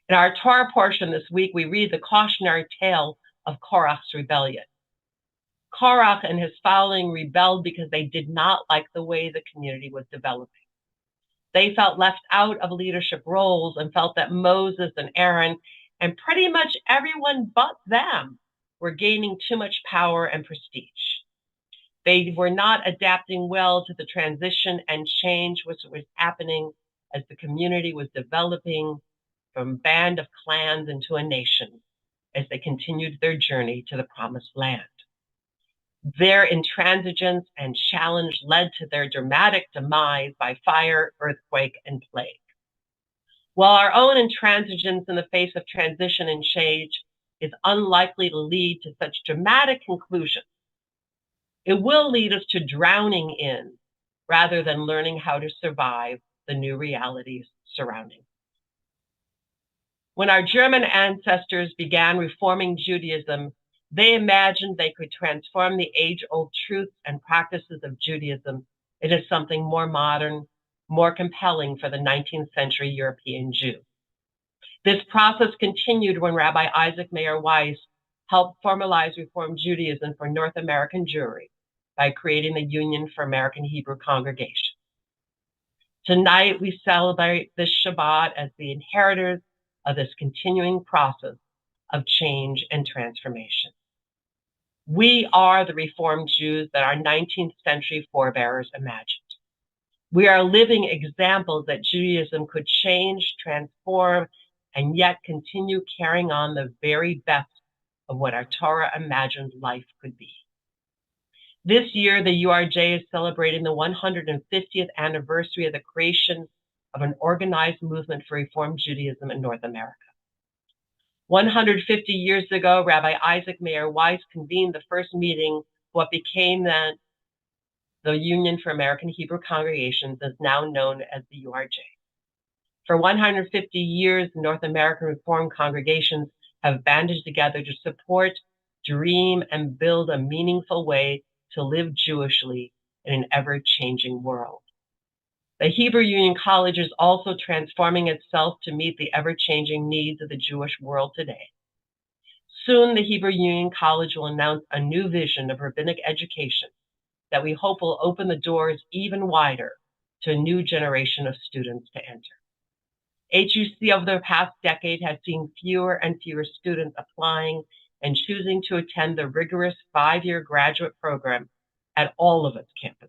S7: In our Torah portion this week, we read the cautionary tale of Korach's rebellion. Korach and his following rebelled because they did not like the way the community was developing. They felt left out of leadership roles and felt that Moses and Aaron and pretty much everyone but them were gaining too much power and prestige. They were not adapting well to the transition and change which was happening as the community was developing from a band of clans into a nation as they continued their journey to the promised land. Their intransigence and challenge led to their dramatic demise by fire, earthquake, and plague. While our own intransigence in the face of transition and change is unlikely to lead to such dramatic conclusions, It will lead us to drowning in rather than learning how to survive the new realities surrounding us. When our German ancestors began reforming Judaism, they imagined they could transform the age-old truths and practices of Judaism into something more modern, more compelling for the 19th century European Jew. This process continued when Rabbi Isaac Mayer Weiss helped formalize Reform Judaism for North American Jewry by creating the Union for American Hebrew Congregation. Tonight, we celebrate this Shabbat as the inheritors of this continuing process of change and transformation. We are the Reformed Jews that our 19th century forebears imagined. We are living examples that Judaism could change, transform, and yet continue carrying on the very best of what our Torah imagined life could be. This year, the URJ is celebrating the 150th anniversary of the creation of an organized movement for Reform Judaism in North America. 150 years ago, Rabbi Isaac Mayer Weiss convened the first meeting of what became then the Union for American Hebrew Congregations, is now known as the URJ. For 150 years, North American Reformed congregations have banded together to support, dream, and build a meaningful way to live Jewishly in an ever-changing world. The Hebrew Union College is also transforming itself to meet the ever-changing needs of the Jewish world today. Soon, the Hebrew Union College will announce a new vision of rabbinic education that we hope will open the doors even wider to a new generation of students to enter. HUC over the past decade has seen fewer and fewer students applying and choosing to attend the rigorous 5-year graduate program at all of its campuses.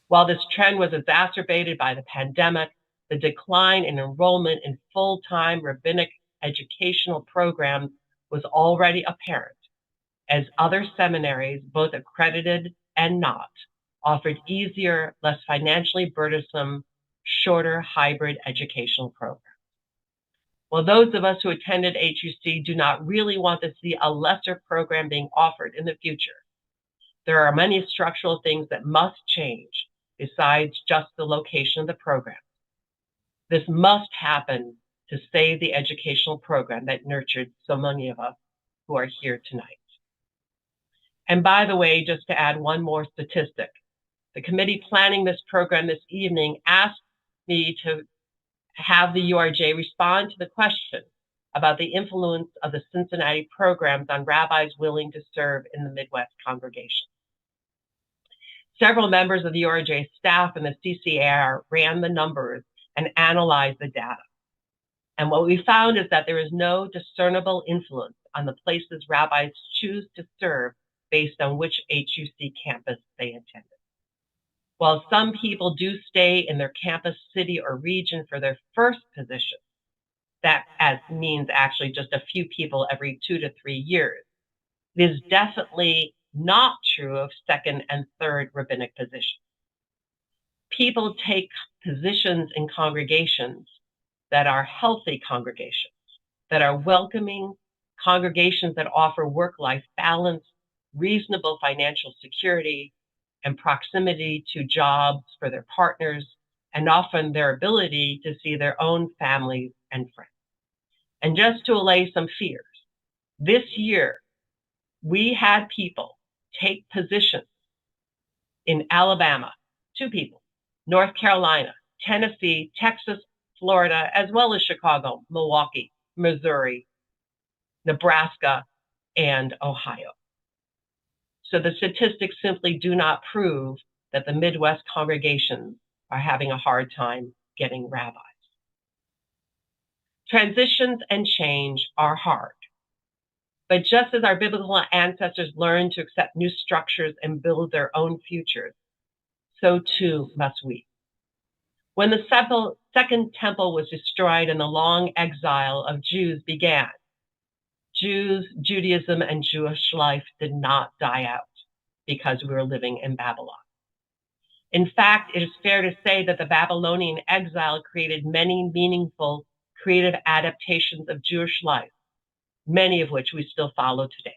S7: While this trend was exacerbated by the pandemic, the decline in enrollment in full-time rabbinic educational programs was already apparent, as other seminaries, both accredited and not, offered easier, less financially burdensome, shorter hybrid educational programs. While those of us who attended HUC do not really want to see a lesser program being offered in the future, there are many structural things that must change besides just the location of the program. This must happen to save the educational program that nurtured so many of us who are here tonight. And by the way, just to add one more statistic, the committee planning this program this evening asked me to have the URJ respond to the question about the influence of the Cincinnati programs on rabbis willing to serve in the Midwest congregation. Several members of the URJ staff and the CCAR ran the numbers and analyzed the data. And what we found is that there is no discernible influence on the places rabbis choose to serve based on which HUC campus they attended. While some people do stay in their campus, city, or region for their first position, that means actually just a few people every 2 to 3 years. It is definitely not true of second and third rabbinic positions. People take positions in congregations that are healthy congregations, that are welcoming congregations that offer work-life balance, reasonable financial security, and proximity to jobs for their partners, and often their ability to see their own families and friends. And just to allay some fears, this year, we had people take positions in Alabama, 2 people, North Carolina, Tennessee, Texas, Florida, as well as Chicago, Milwaukee, Missouri, Nebraska, and Ohio. So the statistics simply do not prove that the Midwest congregations are having a hard time getting rabbis. Transitions and change are hard. But just as our biblical ancestors learned to accept new structures and build their own futures, so too must we. When the Second Temple was destroyed and the long exile of Jews began, Judaism, and Jewish life did not die out because we were living in Babylon. In fact, it is fair to say that the Babylonian exile created many meaningful, creative adaptations of Jewish life, many of which we still follow today.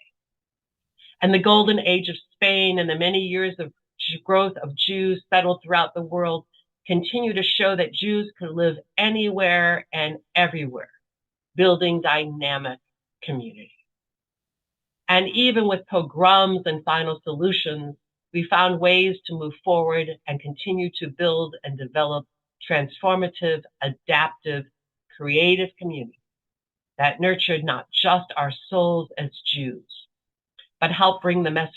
S7: and the golden age of Spain and the many years of growth of Jews settled throughout the world continue to show that Jews could live anywhere and everywhere, building dynamic community. And even with pogroms and final solutions, we found ways to move forward and continue to build and develop transformative, adaptive, creative communities that nurtured not just our souls as Jews, but helped bring the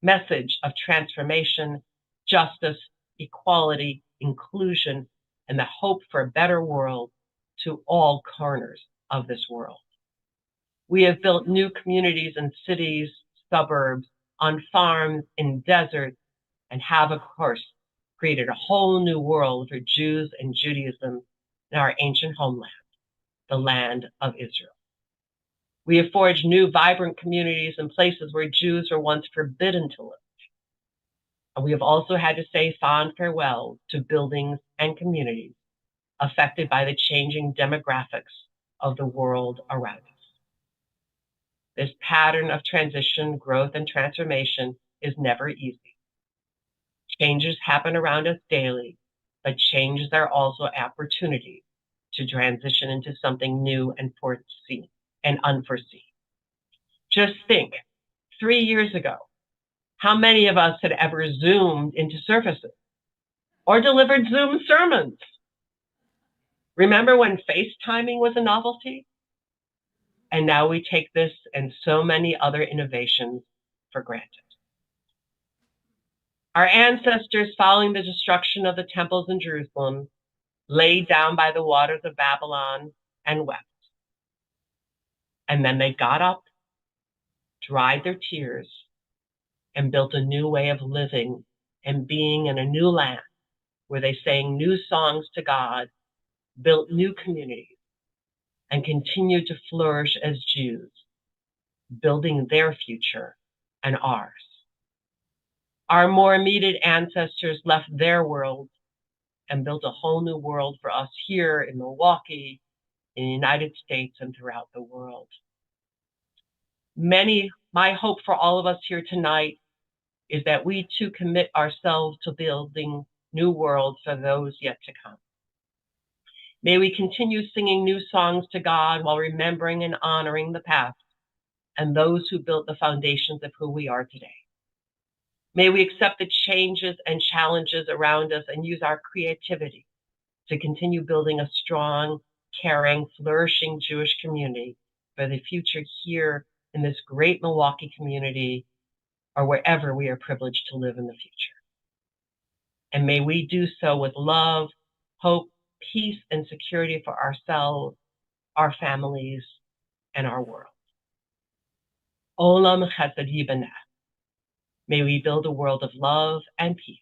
S7: message of transformation, justice, equality, inclusion, and the hope for a better world to all corners of this world. We have built new communities in cities, suburbs, on farms, in deserts, and have, of course, created a whole new world for Jews and Judaism in our ancient homeland, the land of Israel. We have forged new, vibrant communities in places where Jews were once forbidden to live. And we have also had to say fond farewell to buildings and communities affected by the changing demographics of the world around us. This pattern of transition, growth, and transformation is never easy. Changes happen around us daily, but changes are also opportunities to transition into something new and foreseen and unforeseen. Just think, 3 years ago, how many of us had ever Zoomed into services or delivered Zoom sermons? Remember when FaceTiming was a novelty? And now we take this and so many other innovations for granted. Our ancestors, following the destruction of the temples in Jerusalem, laid down by the waters of Babylon and wept. And then they got up, dried their tears, and built a new way of living and being in a new land where they sang new songs to God, built new communities, and continued to flourish as Jews, building their future and ours. Our more immediate ancestors left their world and built a whole new world for us here in Milwaukee, in the United States, and throughout the world. My hope for all of us here tonight is that we too commit ourselves to building new worlds for those yet to come. May we continue singing new songs to God while remembering and honoring the past and those who built the foundations of who we are today. May we accept the changes and challenges around us and use our creativity to continue building a strong, caring, flourishing Jewish community for the future here in this great Milwaukee community or wherever we are privileged to live in the future. And may we do so with love, hope, peace, and security for ourselves, our families, and our world. Olam Chesed Yibaneh. May we build a world of love and peace,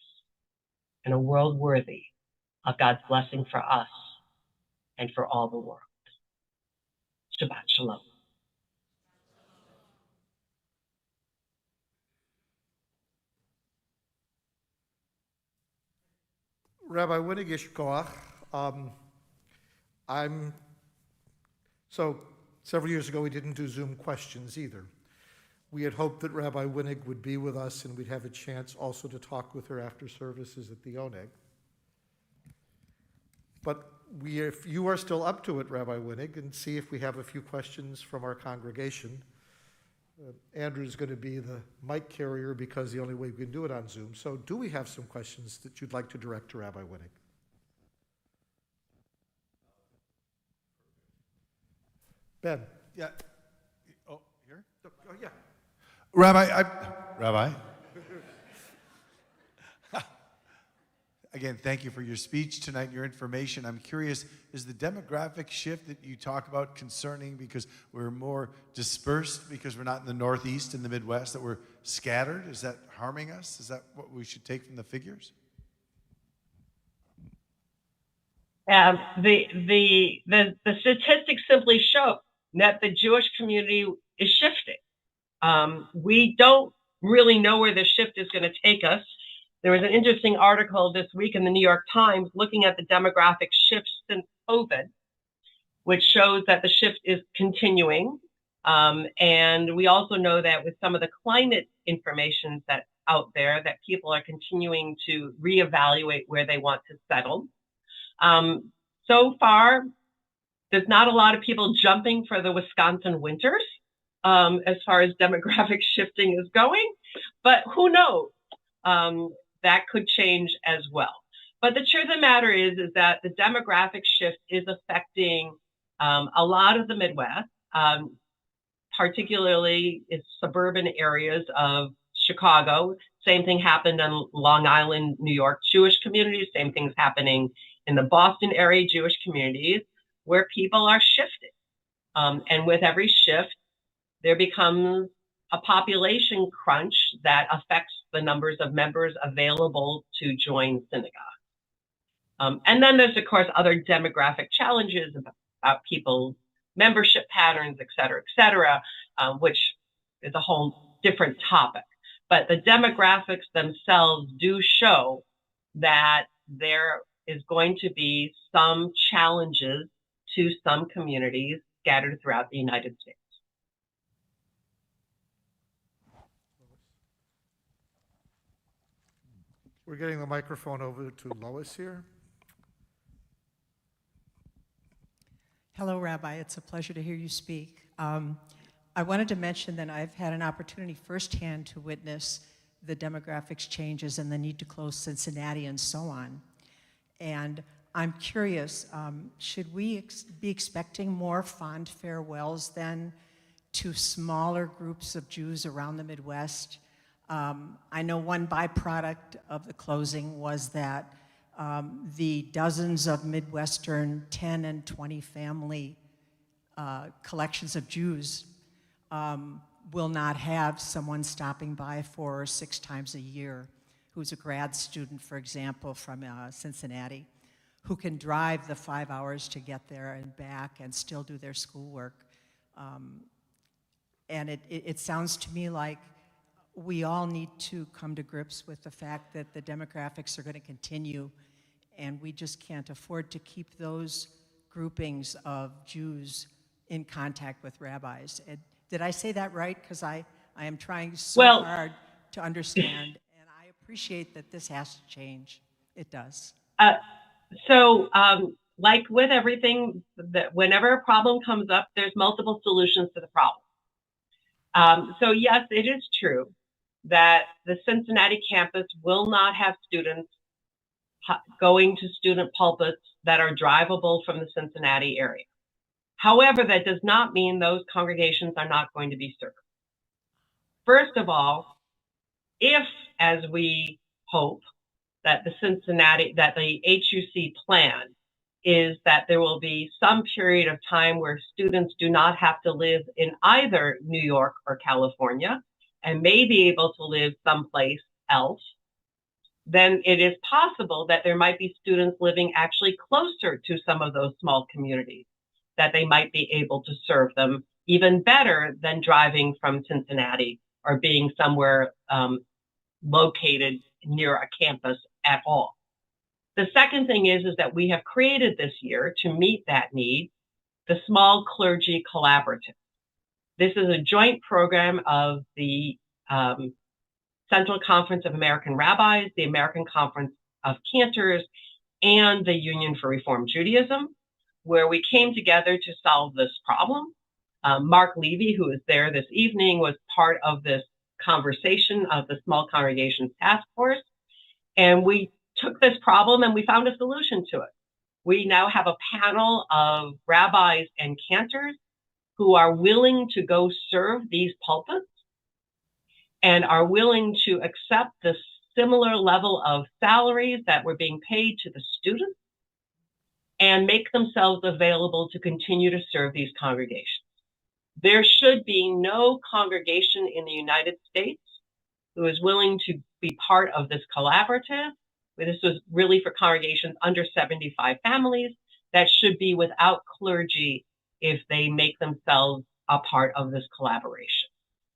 S7: and a world worthy of God's blessing for us and for all the world. Shabbat Shalom.
S2: Rabbi Winnig Yishkoach, so several years ago we didn't do Zoom questions either. We had hoped that Rabbi Winnig would be with us and we'd have a chance also to talk with her after services at the Oneg. But if you are still up to it, Rabbi Winnig, and see if we have a few questions from our congregation. Andrew's going to be the mic carrier because the only way we can do it on Zoom. So do we have some questions that you'd like to direct to Rabbi Winnig? Ben.
S1: Yeah. Oh, here?
S2: Oh, yeah.
S1: Rabbi. Again, thank you for your speech tonight and your information. I'm curious, is the demographic shift that you talk about concerning because we're more dispersed because we're not in the Northeast and the Midwest, that we're scattered? Is that harming us? Is that what we should take from the figures?
S7: The statistics simply show that the Jewish community is shifting. We don't really know where the shift is going to take us. There was an interesting article this week in the New York Times looking at the demographic shifts since COVID, which shows that the shift is continuing. And we also know that with some of the climate information that's out there, that people are continuing to reevaluate where they want to settle. So far, there's not a lot of people jumping for the Wisconsin winters as far as demographic shifting is going, but who knows? That could change as well. But the truth of the matter is that the demographic shift is affecting a lot of the Midwest, particularly its suburban areas of Chicago. Same thing happened in Long Island, New York, Jewish communities. Same thing's happening in the Boston area, Jewish communities, where people are shifting. And with every shift, there becomes a population crunch that affects the numbers of members available to join synagogue. And then there's, of course, other demographic challenges about people's membership patterns, et cetera, which is a whole different topic. But the demographics themselves do show that there is going to be some challenges to some communities scattered throughout the United States.
S2: We're getting the microphone over to Lois here.
S8: Hello, Rabbi. It's a pleasure to hear you speak. I wanted to mention that I've had an opportunity firsthand to witness the demographics changes and the need to close Cincinnati and so on. And I'm curious, should we be expecting more fond farewells then to smaller groups of Jews around the Midwest? I know one byproduct of the closing was that the dozens of Midwestern 10 and 20 family collections of Jews will not have someone stopping by 4 or 6 times a year who's a grad student, for example, from Cincinnati, who can drive the 5 hours to get there and back and still do their schoolwork. And it sounds to me like we all need to come to grips with the fact that the demographics are going to continue, and we just can't afford to keep those groupings of Jews in contact with rabbis. And did I say that right? Because I am trying so hard to understand, and I appreciate that this has to change. It does.
S7: Like with everything, that whenever a problem comes up, there's multiple solutions to the problem. So yes, it is true that the Cincinnati campus will not have students going to student pulpits that are drivable from the Cincinnati area. However, that does not mean those congregations are not going to be served. First of all, if, as we hope, that the HUC plan is that there will be some period of time where students do not have to live in either New York or California and may be able to live someplace else, then it is possible that there might be students living actually closer to some of those small communities, that they might be able to serve them even better than driving from Cincinnati or being somewhere located near a campus at all. The second thing is that we have created this year, to meet that need, the Small Clergy Collaborative. This is a joint program of the Central Conference of American Rabbis, the American Conference of Cantors, and the Union for Reform Judaism, where we came together to solve this problem. Mark Levy, who is there this evening, was part of this conversation of the Small Congregations Task Force, and we took this problem and we found a solution to it. We now have a panel of rabbis and cantors who are willing to go serve these pulpits and are willing to accept the similar level of salaries that were being paid to the students and make themselves available to continue to serve these congregations. There should be no congregation in the United States who is willing to be part of this collaborative. This was really for congregations under 75 families that should be without clergy if they make themselves a part of this collaboration.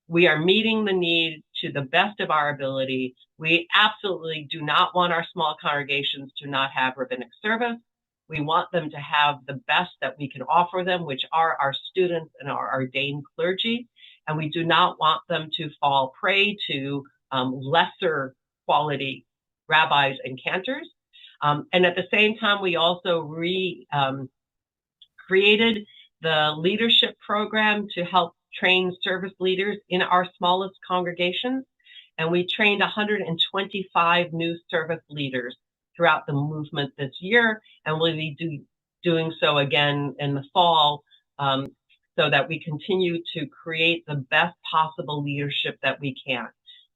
S7: We are meeting the need to the best of our ability. We absolutely do not want our small congregations to not have rabbinic service. We want them to have the best that we can offer them, which are our students and our ordained clergy. And we do not want them to fall prey to lesser quality rabbis and cantors. And at the same time, we also created the leadership program to help train service leaders in our smallest congregations. And we trained 125 new service leaders throughout the movement this year, and we'll be doing so again in the fall, so that we continue to create the best possible leadership that we can.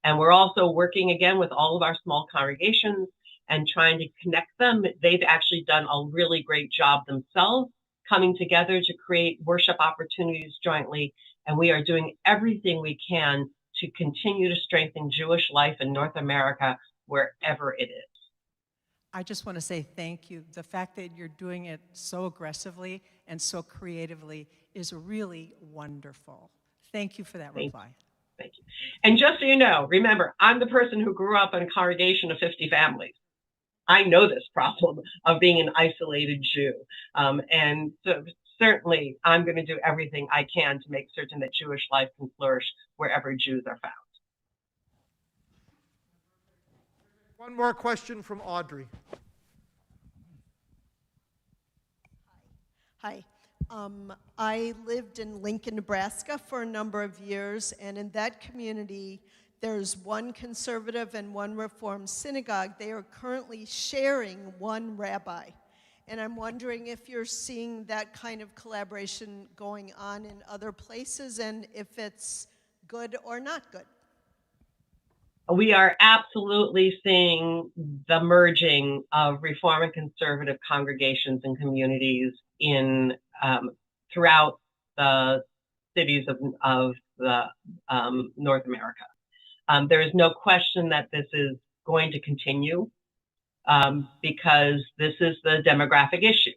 S7: And we're also working again with all of our small congregations and trying to connect them. They've actually done a really great job themselves, coming together to create worship opportunities jointly. And we are doing everything we can to continue to strengthen Jewish life in North America, wherever it is.
S8: I just want to say thank you. The fact that you're doing it so aggressively and so creatively is really wonderful. Thank you for that reply.
S7: Thank you. And just so you know, remember, I'm the person who grew up in a congregation of 50 families. I know this problem of being an isolated Jew. And so certainly I'm going to do everything I can to make certain that Jewish life can flourish wherever Jews are found.
S2: One more question from Audrey.
S9: Hi. I lived in Lincoln, Nebraska for a number of years, and in that community, there's one conservative and one Reform synagogue. They are currently sharing one rabbi. And I'm wondering if you're seeing that kind of collaboration going on in other places, and if it's good or not good.
S7: We are absolutely seeing the merging of Reform and conservative congregations and communities in throughout the cities of North America. There is no question that this is going to continue because this is the demographic issue.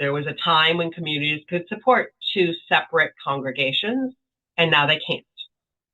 S7: There was a time when communities could support two separate congregations, and now they can't.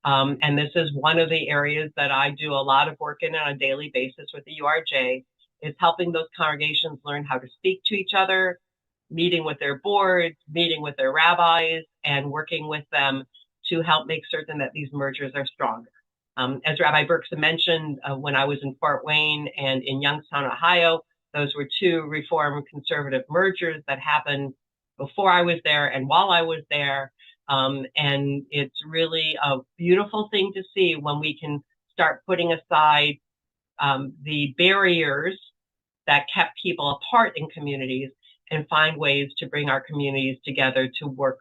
S7: And this is one of the areas that I do a lot of work in on a daily basis with the URJ, is helping those congregations learn how to speak to each other, meeting with their boards, meeting with their rabbis, and working with them to help make certain that these mergers are stronger. As Rabbi Berkson mentioned, when I was in Fort Wayne and in Youngstown, Ohio, those were two Reform conservative mergers that happened before I was there and while I was there. And it's really a beautiful thing to see when we can start putting aside the barriers that kept people apart in communities and find ways to bring our communities together to work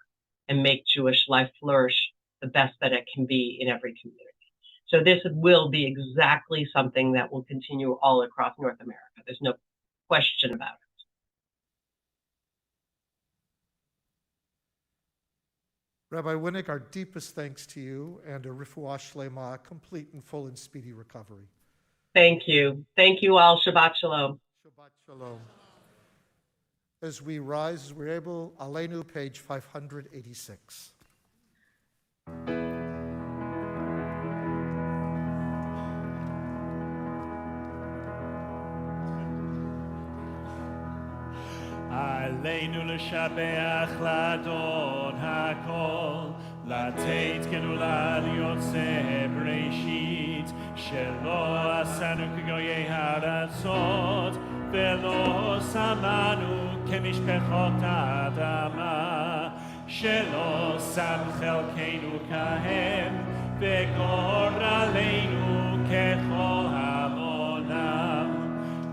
S7: and make Jewish life flourish the best that it can be in every community. So this will be exactly something that will continue all across North America. There's no question about it.
S2: Rabbi Winnick, our deepest thanks to you, and a refuah shlema, complete and full and speedy recovery.
S7: Thank you. Thank you all. Shabbat shalom.
S2: Shabbat shalom. As we rise, as we're able, Aleinu, page 586.
S3: עלינו לשבח לאדון הכל, לתת גאולה ליוצא בראשית, שלא עשנו כגויי הארצות, ולא שמנו כמשפחות האדמה, שלא שם חלקנו כהם, וגורלנו ככל המונם,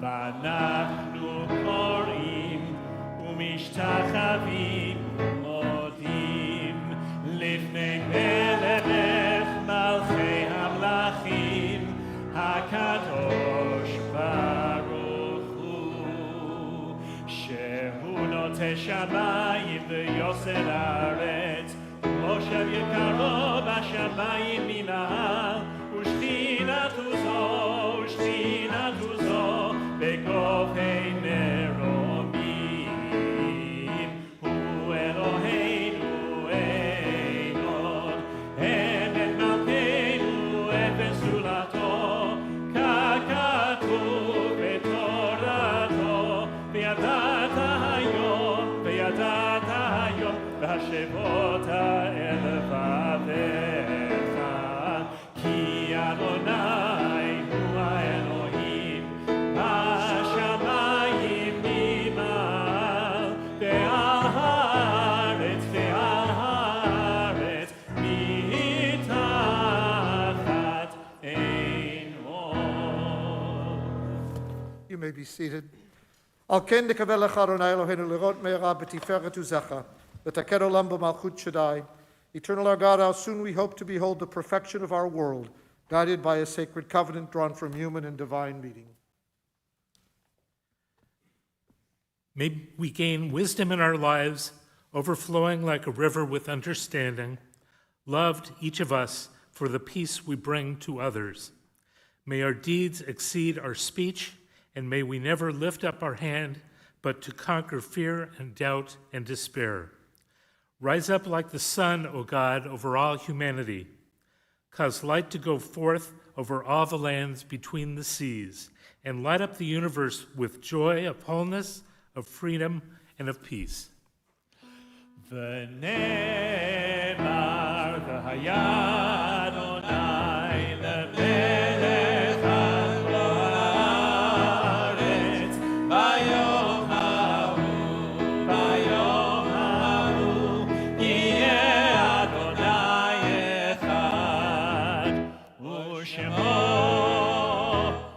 S3: ואנחנו קוראים ומשתחווים ומודים לפני מלך מלכי המלכים הקדוש ברוך הוא, שהוא נוטה שמיים ויוסר הארץ, מושב יקרו בשמיים ממעל, ושכינתו זו בגובי מרומים, הוא אלוהינו אין עוד, אין את מלכנו את בסולתו, ככתוב בתורתו, וידעת השבותה אל לבביך, כי אדוני הוא האלוהים בשמיים ממעל ועל הארץ מתחת אין עוד.
S2: You may be seated. על כן נקווה לך, אדוני אלוהינו, לראות מהרה בתפארת עוזך, ותכיר עולם במלכות שדי. Eternal our God, how soon we hope to behold the perfection of our world, guided by a sacred covenant drawn from human and divine meeting.
S10: May we gain wisdom in our lives, overflowing like a river with understanding, loved, each of us, for the peace we bring to others. May our deeds exceed our speech, and may we never lift up our hand, but to conquer fear and doubt and despair. Rise up like the sun, O God, over all humanity. Cause light to go forth over all the lands between the seas, and light up the universe with joy of wholeness, of freedom, and of peace.
S3: ונאמר והיה אדוני למלך על כל הארץ ביום ההוא יהיה אדוני אחד ושמו אחד.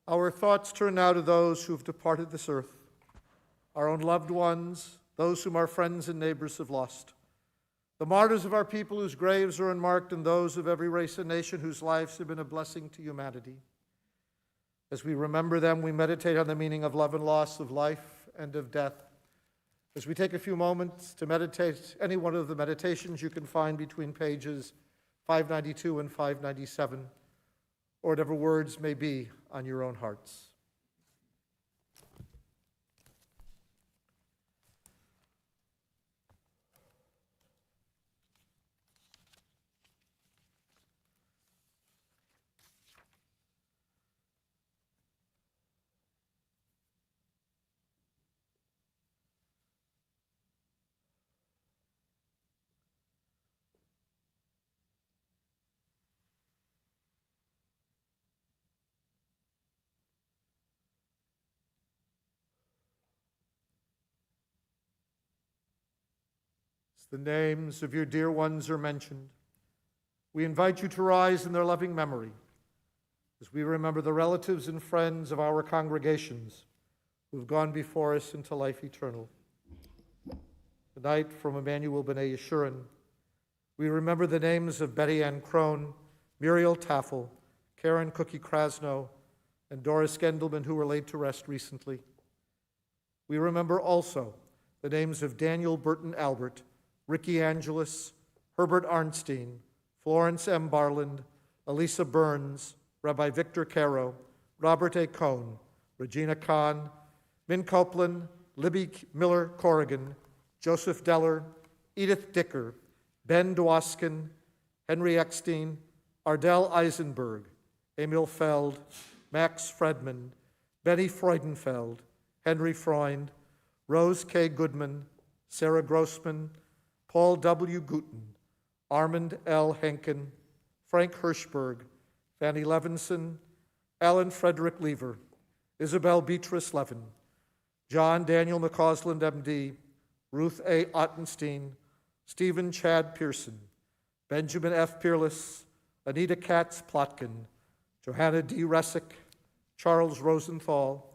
S2: Our thoughts turn now to those who have departed this earth, our own loved ones, those whom our friends and neighbors have lost, the martyrs of our people whose graves are unmarked, and those of every race and nation whose lives have been a blessing to humanity. As we remember them, we meditate on the meaning of love and loss, of life and of death. As we take a few moments to meditate, any one of the meditations you can find between pages 592 and 597, or whatever words may be on your own hearts. The names of your dear ones are mentioned. We invite you to rise in their loving memory as we remember the relatives and friends of our congregations who have gone before us into life eternal. Tonight, from Emmanuel B'nai Yeshurun, we remember the names of Betty Ann Crone, Muriel Taffel, Karen Cookie Krasno, and Doris Gendelman, who were laid to rest recently. We remember also the names of Daniel Burton Albert, Ricky Angelis, Herbert Arnstein, Florence M. Barland, Elisa Burns, Rabbi Victor Caro, Robert A. Cohn, Regina Kahn, Min Copeland, Libby Miller Corrigan, Joseph Deller, Edith Dicker, Ben Dwoskin, Henry Eckstein, Ardell Eisenberg, Emil Feld, Max Fredman, Benny Freudenfeld, Henry Freund, Rose K. Goodman, Sarah Grossman, Paul W. Guten, Armand L. Henkin, Frank Hirschberg, Fanny Levinson, Alan Frederick Lever, Isabel Beatrice Levin, John Daniel McCausland, M.D., Ruth A. Ottenstein, Stephen Chad Pearson, Benjamin F. Peerless, Anita Katz Plotkin, Johanna D. Ressick, Charles Rosenthal,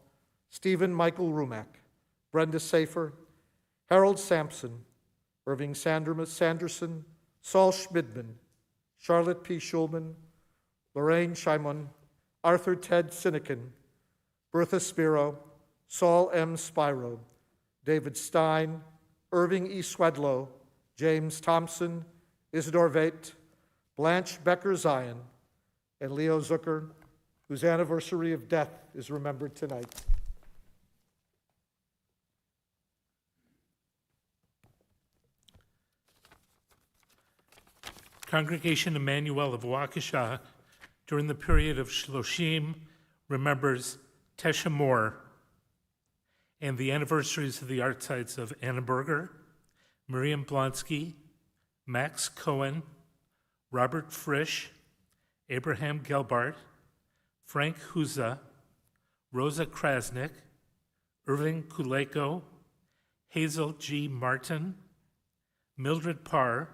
S2: Stephen Michael Rumack, Brenda Safer, Harold Sampson, Irving Sanderson, Saul Schmidman, Charlotte P. Schulman, Lorraine Shimon, Arthur Ted Sinekin, Bertha Spiro, Saul M. Spiro, David Stein, Irving E. Swedlow, James Thompson, Isidore Veit, Blanche Becker Zion, and Leo Zucker, whose anniversary of death is remembered tonight.
S10: Congregation Emmanuel of Waukesha, during the period of Shloshim, remembers Tesha Moore and the anniversaries of the art sites of Anna Berger, Miriam Blonsky, Max Cohen, Robert Frisch, Abraham Gelbart, Frank Huza, Rosa Krasnick, Irving Kuleko, Hazel G. Martin, Mildred Parr,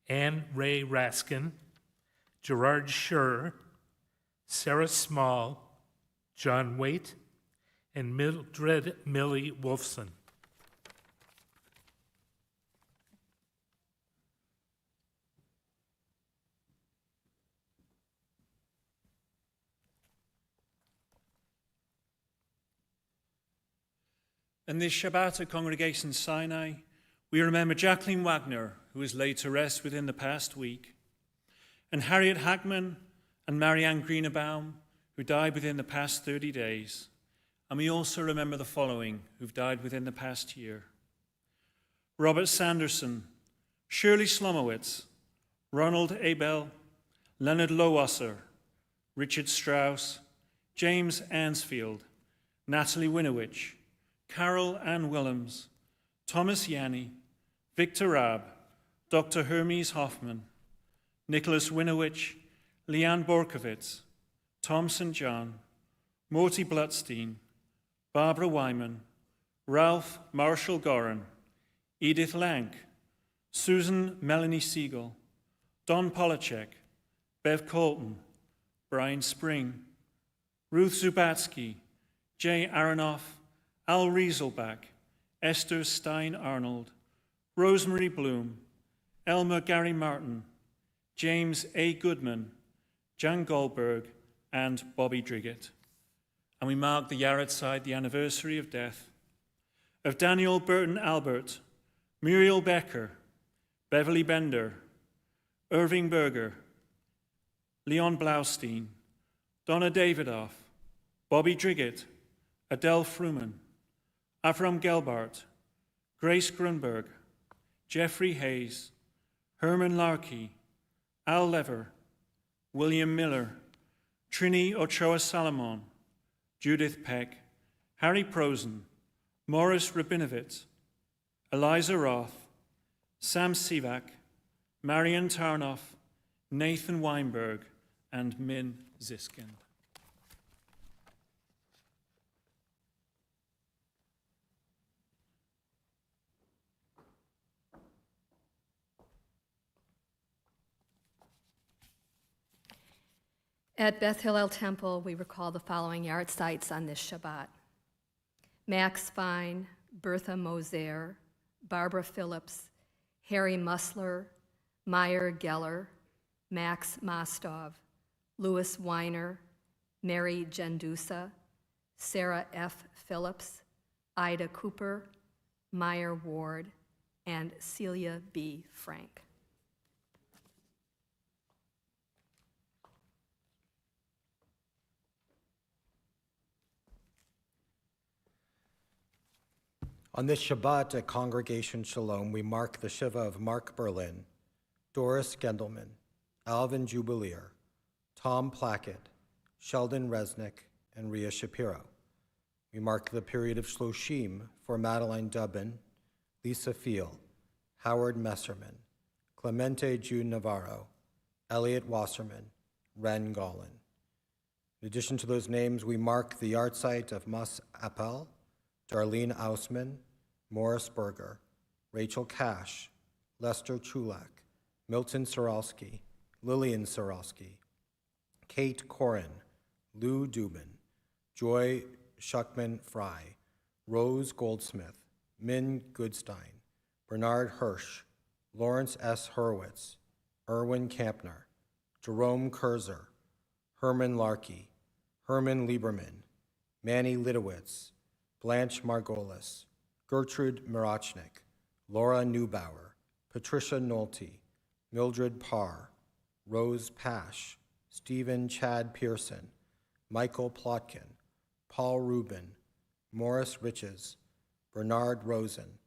S10: Anne Ray Raskin, Gerard Schur, Sarah Small, John Waite, and Mildred Millie Wolfson.
S11: In this Shabbat at Congregation Sinai, we remember Jacqueline Wagner, who was laid to rest within the past week, and Harriet Hackman and Marianne Greenebaum, who died within the past 30 days. And we also remember the following, who've died within the past year: Robert Sanderson, Shirley Slomowitz, Ronald Abel, Leonard Lowasser, Richard Strauss, James Ansfield, Natalie Winowich, Carol Ann Willems, Thomas Yanni, Victor Raab, Dr. Hermes Hoffman, Nicholas Winowich, Leanne Borkowitz, Tom St. John, Morty Blutstein, Barbara Wyman, Ralph Marshall Gorin, Edith Lank, Susan Melanie Siegel, Don Polachek, Bev Colton, Brian Spring, Ruth Zubatsky, Jay Aronoff, Al Rieselbach, Esther Stein-Arnold, Rosemary Bloom, Elmer Gary Martin, James A. Goodman, Jan Goldberg, and Bobby Driggett. And we mark the Yahrzeit, the anniversary of death, of Daniel Burton Albert, Muriel Becker, Beverly Bender, Irving Berger, Leon Blaustein, Donna Davidoff, Bobby Driggett, Adele Fruman, Avram Gelbart, Grace Grunberg, Jeffrey Hayes, Herman Larkey, Al Lever, William Miller, Trini Ochoa Salomon, Judith Peck, Harry Prosen, Morris Rabinovitz, Eliza Roth, Sam Sivak, Marian Tarnoff, Nathan Weinberg, and Min Ziskin.
S5: At Beth Hillel Temple, we recall the following yahrzeits on this Shabbat: Max Fine, Bertha Moser, Barbara Phillips, Harry Musler, Meyer Geller, Max Mostov, Louis Weiner, Mary Gendusa, Sarah F. Phillips, Ida Cooper, Meyer Ward, and Celia B. Frank.
S6: On this Shabbat at Congregation Shalom, we mark the Shiva of Mark Berlin, Doris Gendelman, Alvin Jubileer, Tom Plackett, Sheldon Resnick, and Rhea Shapiro. We mark the period of Shloshim for Madeline Dubin, Lisa Field, Howard Messerman, Clemente June Navarro, Elliot Wasserman, Ren Gollin. In addition to those names, we mark the yahrzeit of Mus Appel, Darlene Ausman, Morris Berger, Rachel Cash, Lester Chulak, Milton Soralski, Lillian Soralski, Kate Corin, Lou Dubin, Joy Shuckman Fry, Rose Goldsmith, Min Goodstein, Bernard Hirsch, Lawrence S. Hurwitz, Erwin Kampner, Jerome Kurzer, Herman Larkey, Herman Lieberman, Manny Lidowitz, Blanche Margolis, Gertrude Mirachnik, Laura Neubauer, Patricia Nolte, Mildred Parr, Rose Pash, Stephen Chad Pearson, Michael Plotkin, Paul Rubin, Morris Riches, Bernard Rosen,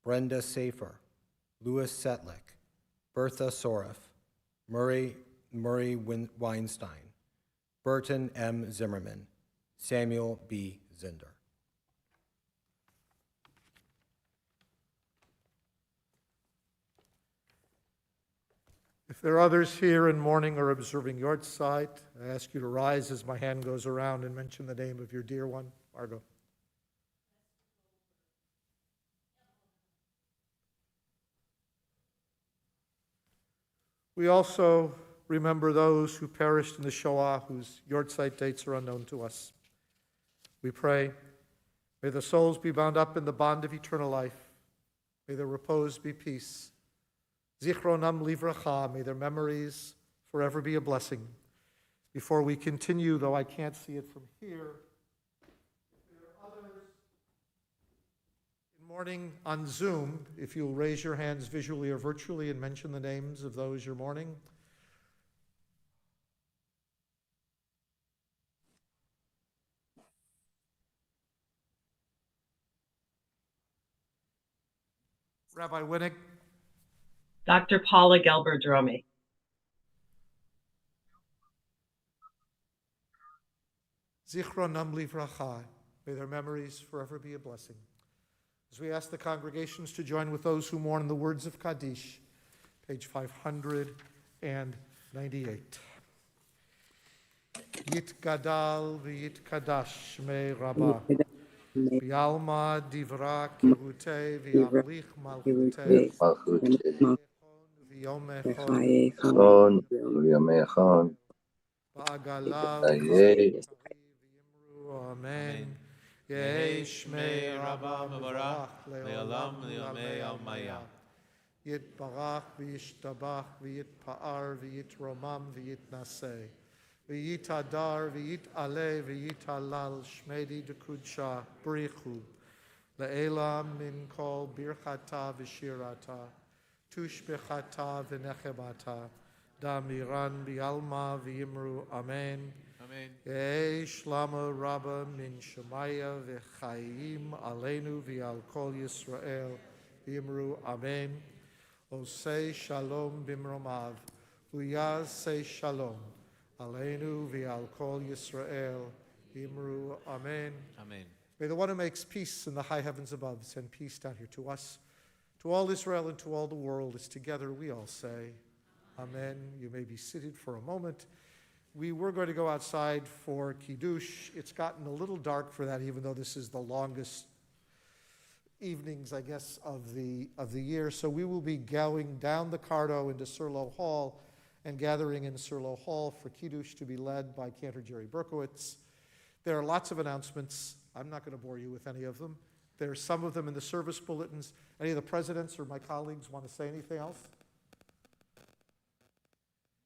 S6: Brenda Safer, Louis Setlick, Bertha Sorif, Murray Weinstein, Burton M. Zimmerman, Samuel B. Zinder.
S2: If there are others here in mourning or observing Yortzeit, I ask you to rise as my hand goes around and mention the name of your dear one. Margot. We also remember those who perished in the Shoah, whose Yortzeit dates are unknown to us. We pray, may the souls be bound up in the bond of eternal life. May their repose be peace. Zichronam livracha, may their memories forever be a blessing. Before we continue, though I can't see it from here, if there are others in mourning on Zoom, if you'll raise your hands visually or virtually and mention the names of those you're mourning. Rabbi Winnick.
S7: Dr. Paula Gelber-Dromey.
S2: Zichronam livracha, may their memories forever be a blessing. As we ask the congregations to join with those who mourn in the words of Kaddish, page 598. Yit gadal v'yit kadash me rabba, v'yalma divra kirute v'yamlich malchute, v'yom echon, ba'agala v'yimru amen. Yehi shmei rabba mevarach le'olam le'yamei almaya. Yitbarach v'yishtabach v'yitpa'ar v'yitromam v'yitnaseh. V'yitadar v'yitaleh v'yitalal shmedi dekudsha brichu. Le'elam min kol birchata v'shirata. Tushbechata v'nechemata. Damiran bi'alma v'yimru amen.
S3: Amen.
S2: Yehi shlama rabba min shemaya v'chayim aleinu v'al kol Yisrael v'yimru amen. Osei shalom bimromav, uyaz say shalom, aleinu v'al kol Yisrael, imru amen.
S3: Amen.
S2: May the one who makes peace in the high heavens above send peace down here to us, to all Israel and to all the world. As together we all say, amen. You may be seated for a moment. We were going to go outside for Kiddush. It's gotten a little dark for that, even though this is the longest evenings, I guess, of the year. So we will be going down the Cardo into Surlow Hall and gathering in Surlow Hall for Kiddush to be led by Cantor Jerry Berkowitz. There are lots of announcements. I'm not going to bore you with any of them. There are some of them in the service bulletins. Any of the presidents or my colleagues want to say anything else?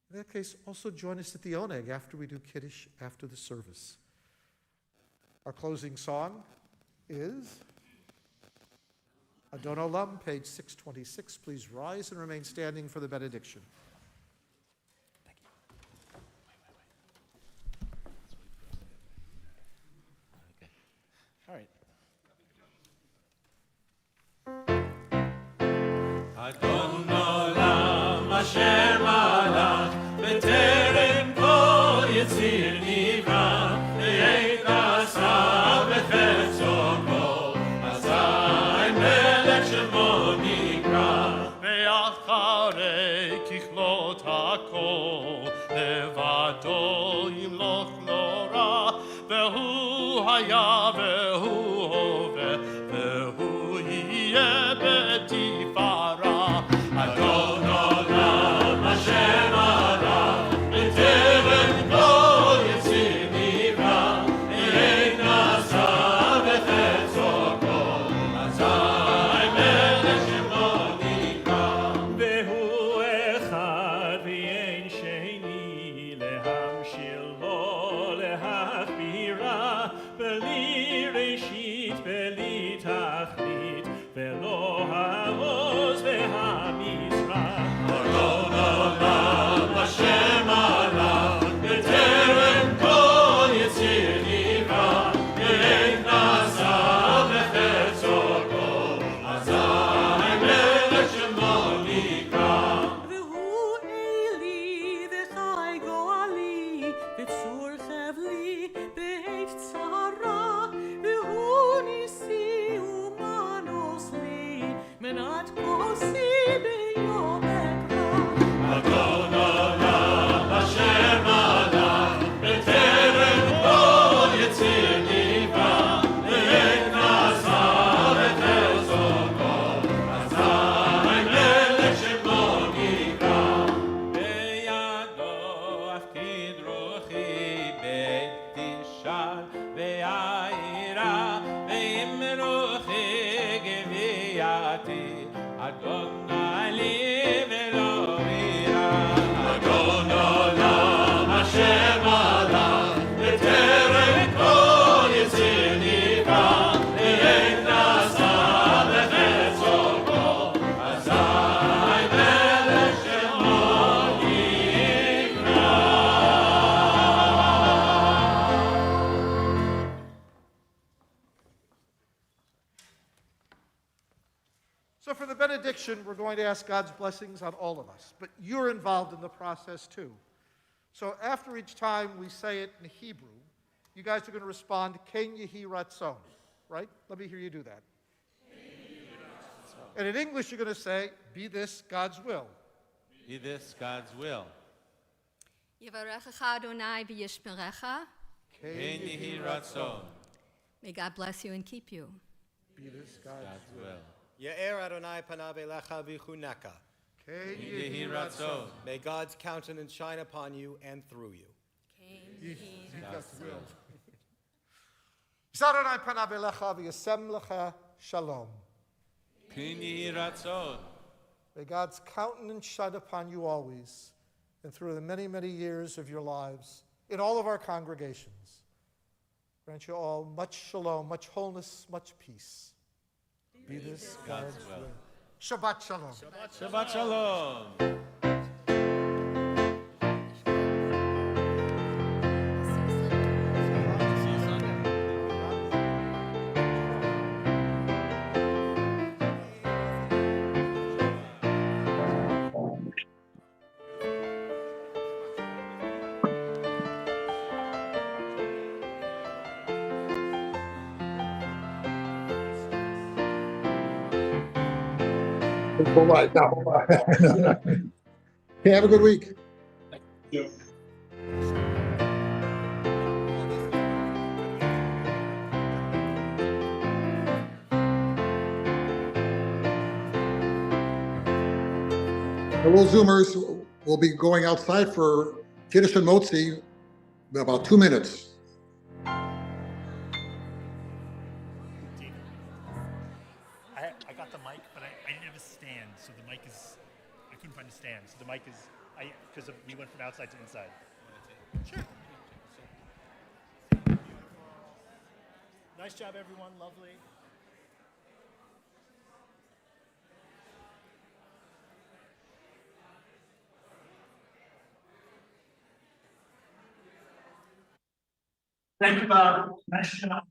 S2: In that case, also join us at the Oneg after we do Kiddush after the service. Our closing song is Adon Olam, page 626. Please rise and remain standing for the benediction.
S3: All right. Adon Olam Asher Malach B'terem Kol Yitzir Nivra V'yeit Nasa B'chetzo Kol Azai Melech Shemo Nikra Ve'acharei Kichlot HaKol Levado Yimloch Lo Ra Ve'hu Haya Ve'hu Hove Ve'hu Yeh B'tifara Adon Olam Hashem Alach B'terem Kol Yitzir Nivra V'yeit Nasa B'chetzo Kol Azai Melech Shemo Nikra
S11: Ve'hu echad v'yein sheni lehamshil lo lehachbira beli reshit beli tachlit ve'lo ha'oz ve'hamizrach
S3: Adon Olam Hashem Alach B'terem Kol Yitzir Nivra V'yeit Nasa B'chetzo Kol Azai Melech Shemo Nikra
S4: והוא אלי ונאת כוסי ביום אקרא.
S3: אדון עולם אשר מלך בטרם כל יציר נברא, ועת נעשה וחסדו אזי מלך שמו נקרא. בידו הפקיד רוחי בית תשאל ויעירה, ועם רוחי גוויעתי אדוני לי ולא אירא. אדון עולם אשר מלך בטרם כל יציר נברא, ועת נעשה וחסדו אזי מלך שמו נקרא.
S2: So for the benediction, we're going to ask God's blessings on all of us, but you're involved in the process too. So after each time we say it in Hebrew, you guys are going to respond, Ken Yehi Ratzon, right? Let me hear you do that. And in English, you're going to say, be this God's will.
S1: Be this God's will.
S5: Yivarechecha Adonai v'yishmerecha.
S1: Ken Yehi Ratzon.
S5: May God bless you and keep you.
S2: Be this God's
S1: God's will.
S6: Ya'er Adonai panav elecha v'chuneka.
S2: Ken
S1: Yehi Ratzon.
S6: May God's countenance shine upon you and through you.
S1: God's will.
S2: Adonai panav elecha v'yasem lecha shalom.
S1: Ken Yehi Ratzon.
S2: May God's countenance shine upon you always, and through the many, many years of your lives, in all of our congregations. Grant you all much shalom, much wholeness, much peace. Be this God's will. Shabbat shalom.
S1: Shabbat Shalom.
S2: All right, now. Okay, have a good week. Hello, Zoomers. We'll be going outside for Kiddush and Motzi in about 2 minutes.
S11: I got the mic, but I didn't have a stand, so the mic is, I couldn't find a stand, so the mic is, because we went from outside to inside. Sure. Nice job, everyone, lovely. Thank you, Bob. Nice job.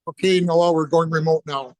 S2: Okay, Noah, we're going remote now.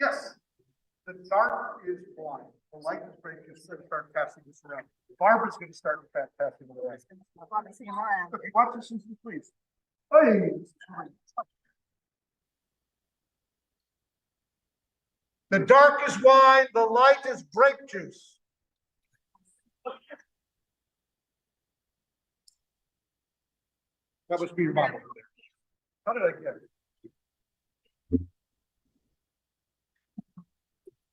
S2: Yes, the dark is blind. The light is great. You should start passing this around. Barbara's going to start passing it around. Okay, watch this, Susan, please. Hey. The dark is wine. The light is grape juice. That must be your mom over there. How did I get it?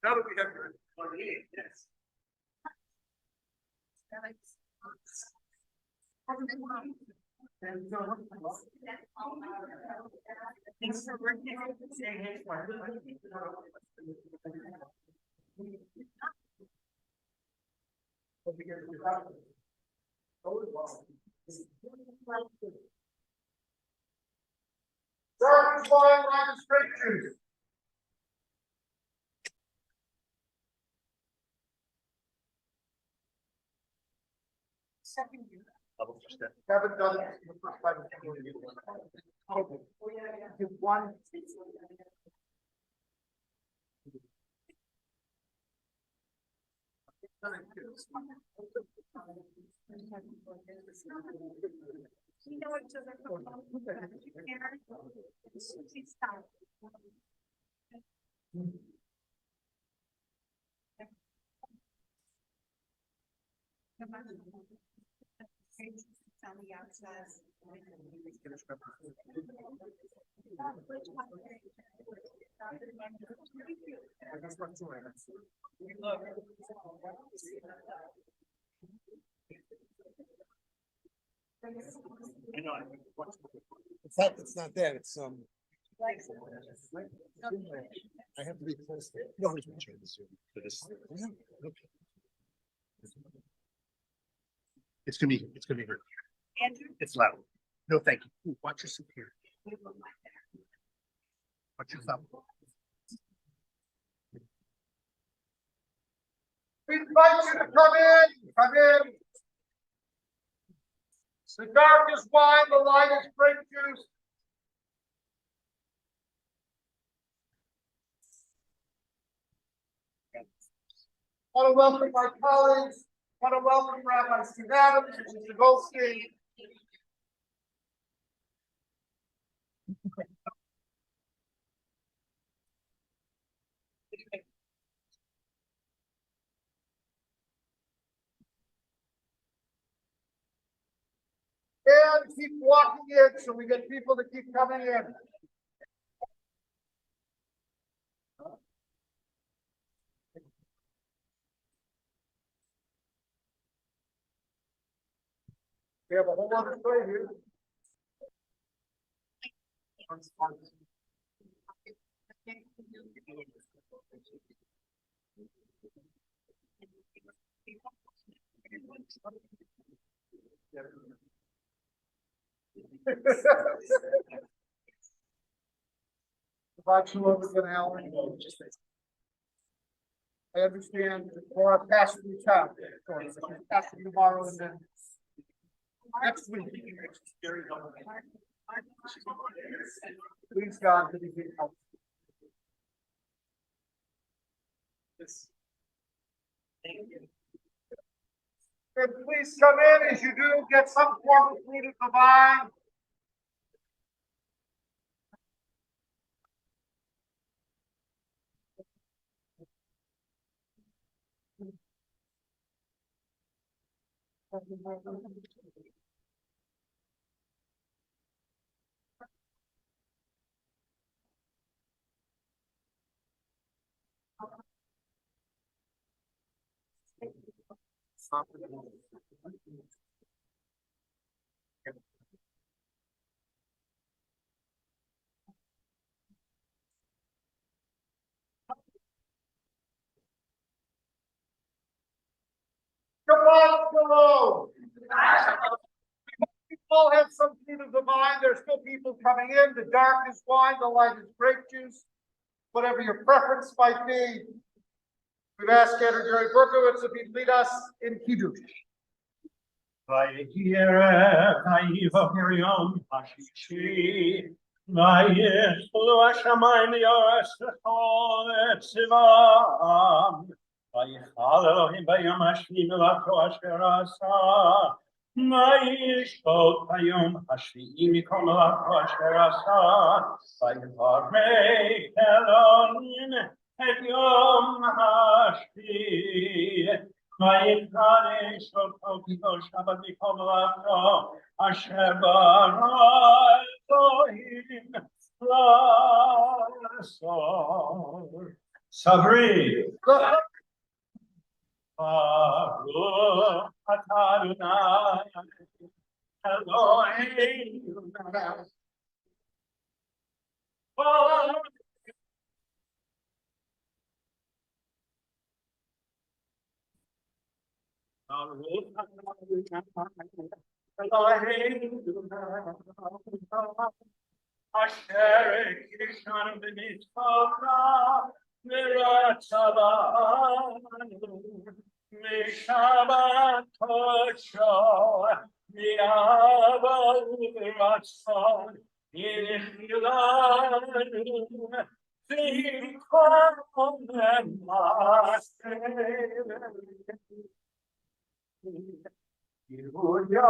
S2: Now that we have your 28, yes. Thanks for working. Dark wine, lemon, straight juice. Haven't done it the first time. One.
S12: On the outside.
S2: It's not that, it's I have to be close to it. No, it's my turn this year for this. Yeah, okay. It's gonna be hurt.
S12: Andrew?
S2: It's loud. No, thank you. Ooh, watch yourself here. Watch yourself. We invite you to come in. Come in. The dark is wine, the light is grape juice. I want to welcome my colleagues. I want to welcome Rabbi Steve Adams, Mr. Goldstein. And keep walking in so we get people to keep coming in. We have a whole lot of tray here. About you over again, Alan. I understand for our pastor in town. Pastor tomorrow and then next week. Please God, that he be helpful. Thank you. And please come in as you do, get some form of food at the vine. Shabbat shalom. We all have some food of the vine. There's still people coming in. The dark is wine, the light is grape juice. Whatever your preference might be. We've asked Andrew Jerry Berkowitz if he'd lead us in Kiddush.
S3: ויחל אלוהים ביום השביעי מלאכתו אשר עשה, וישפוט ביום השביעי מכל מלאכתו אשר עשה, ויברך אלוהים את יום השביעי, ויקדש אותו קדוש שבת מכל מלאכתו אשר ברא אלוהים לעשות. סברי Baruch atah Adonai, Eloheinu melech haolam. Baruch atah Adonai, Eloheinu melech haolam. Asher kishanu b'mitzvotah v'ratzavanu m'shabbat kosho mi'ava u'ratzon yirchilanu v'yikom Yehuda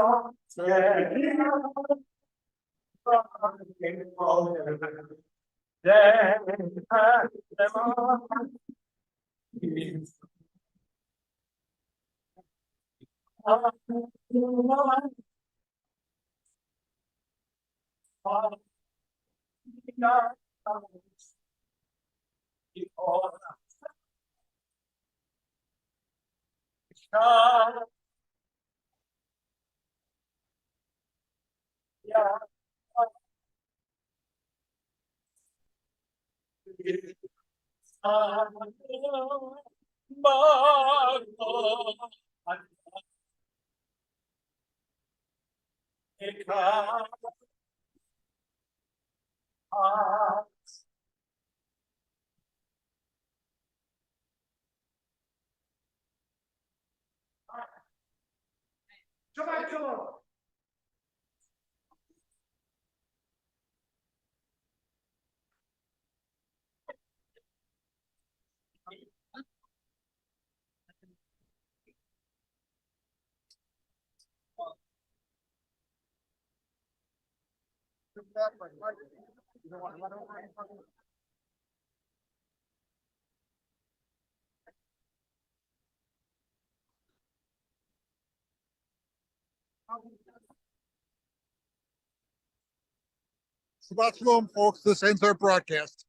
S2: Shabbat shalom.
S13: Shabbat shalom, folks. This ends our broadcast.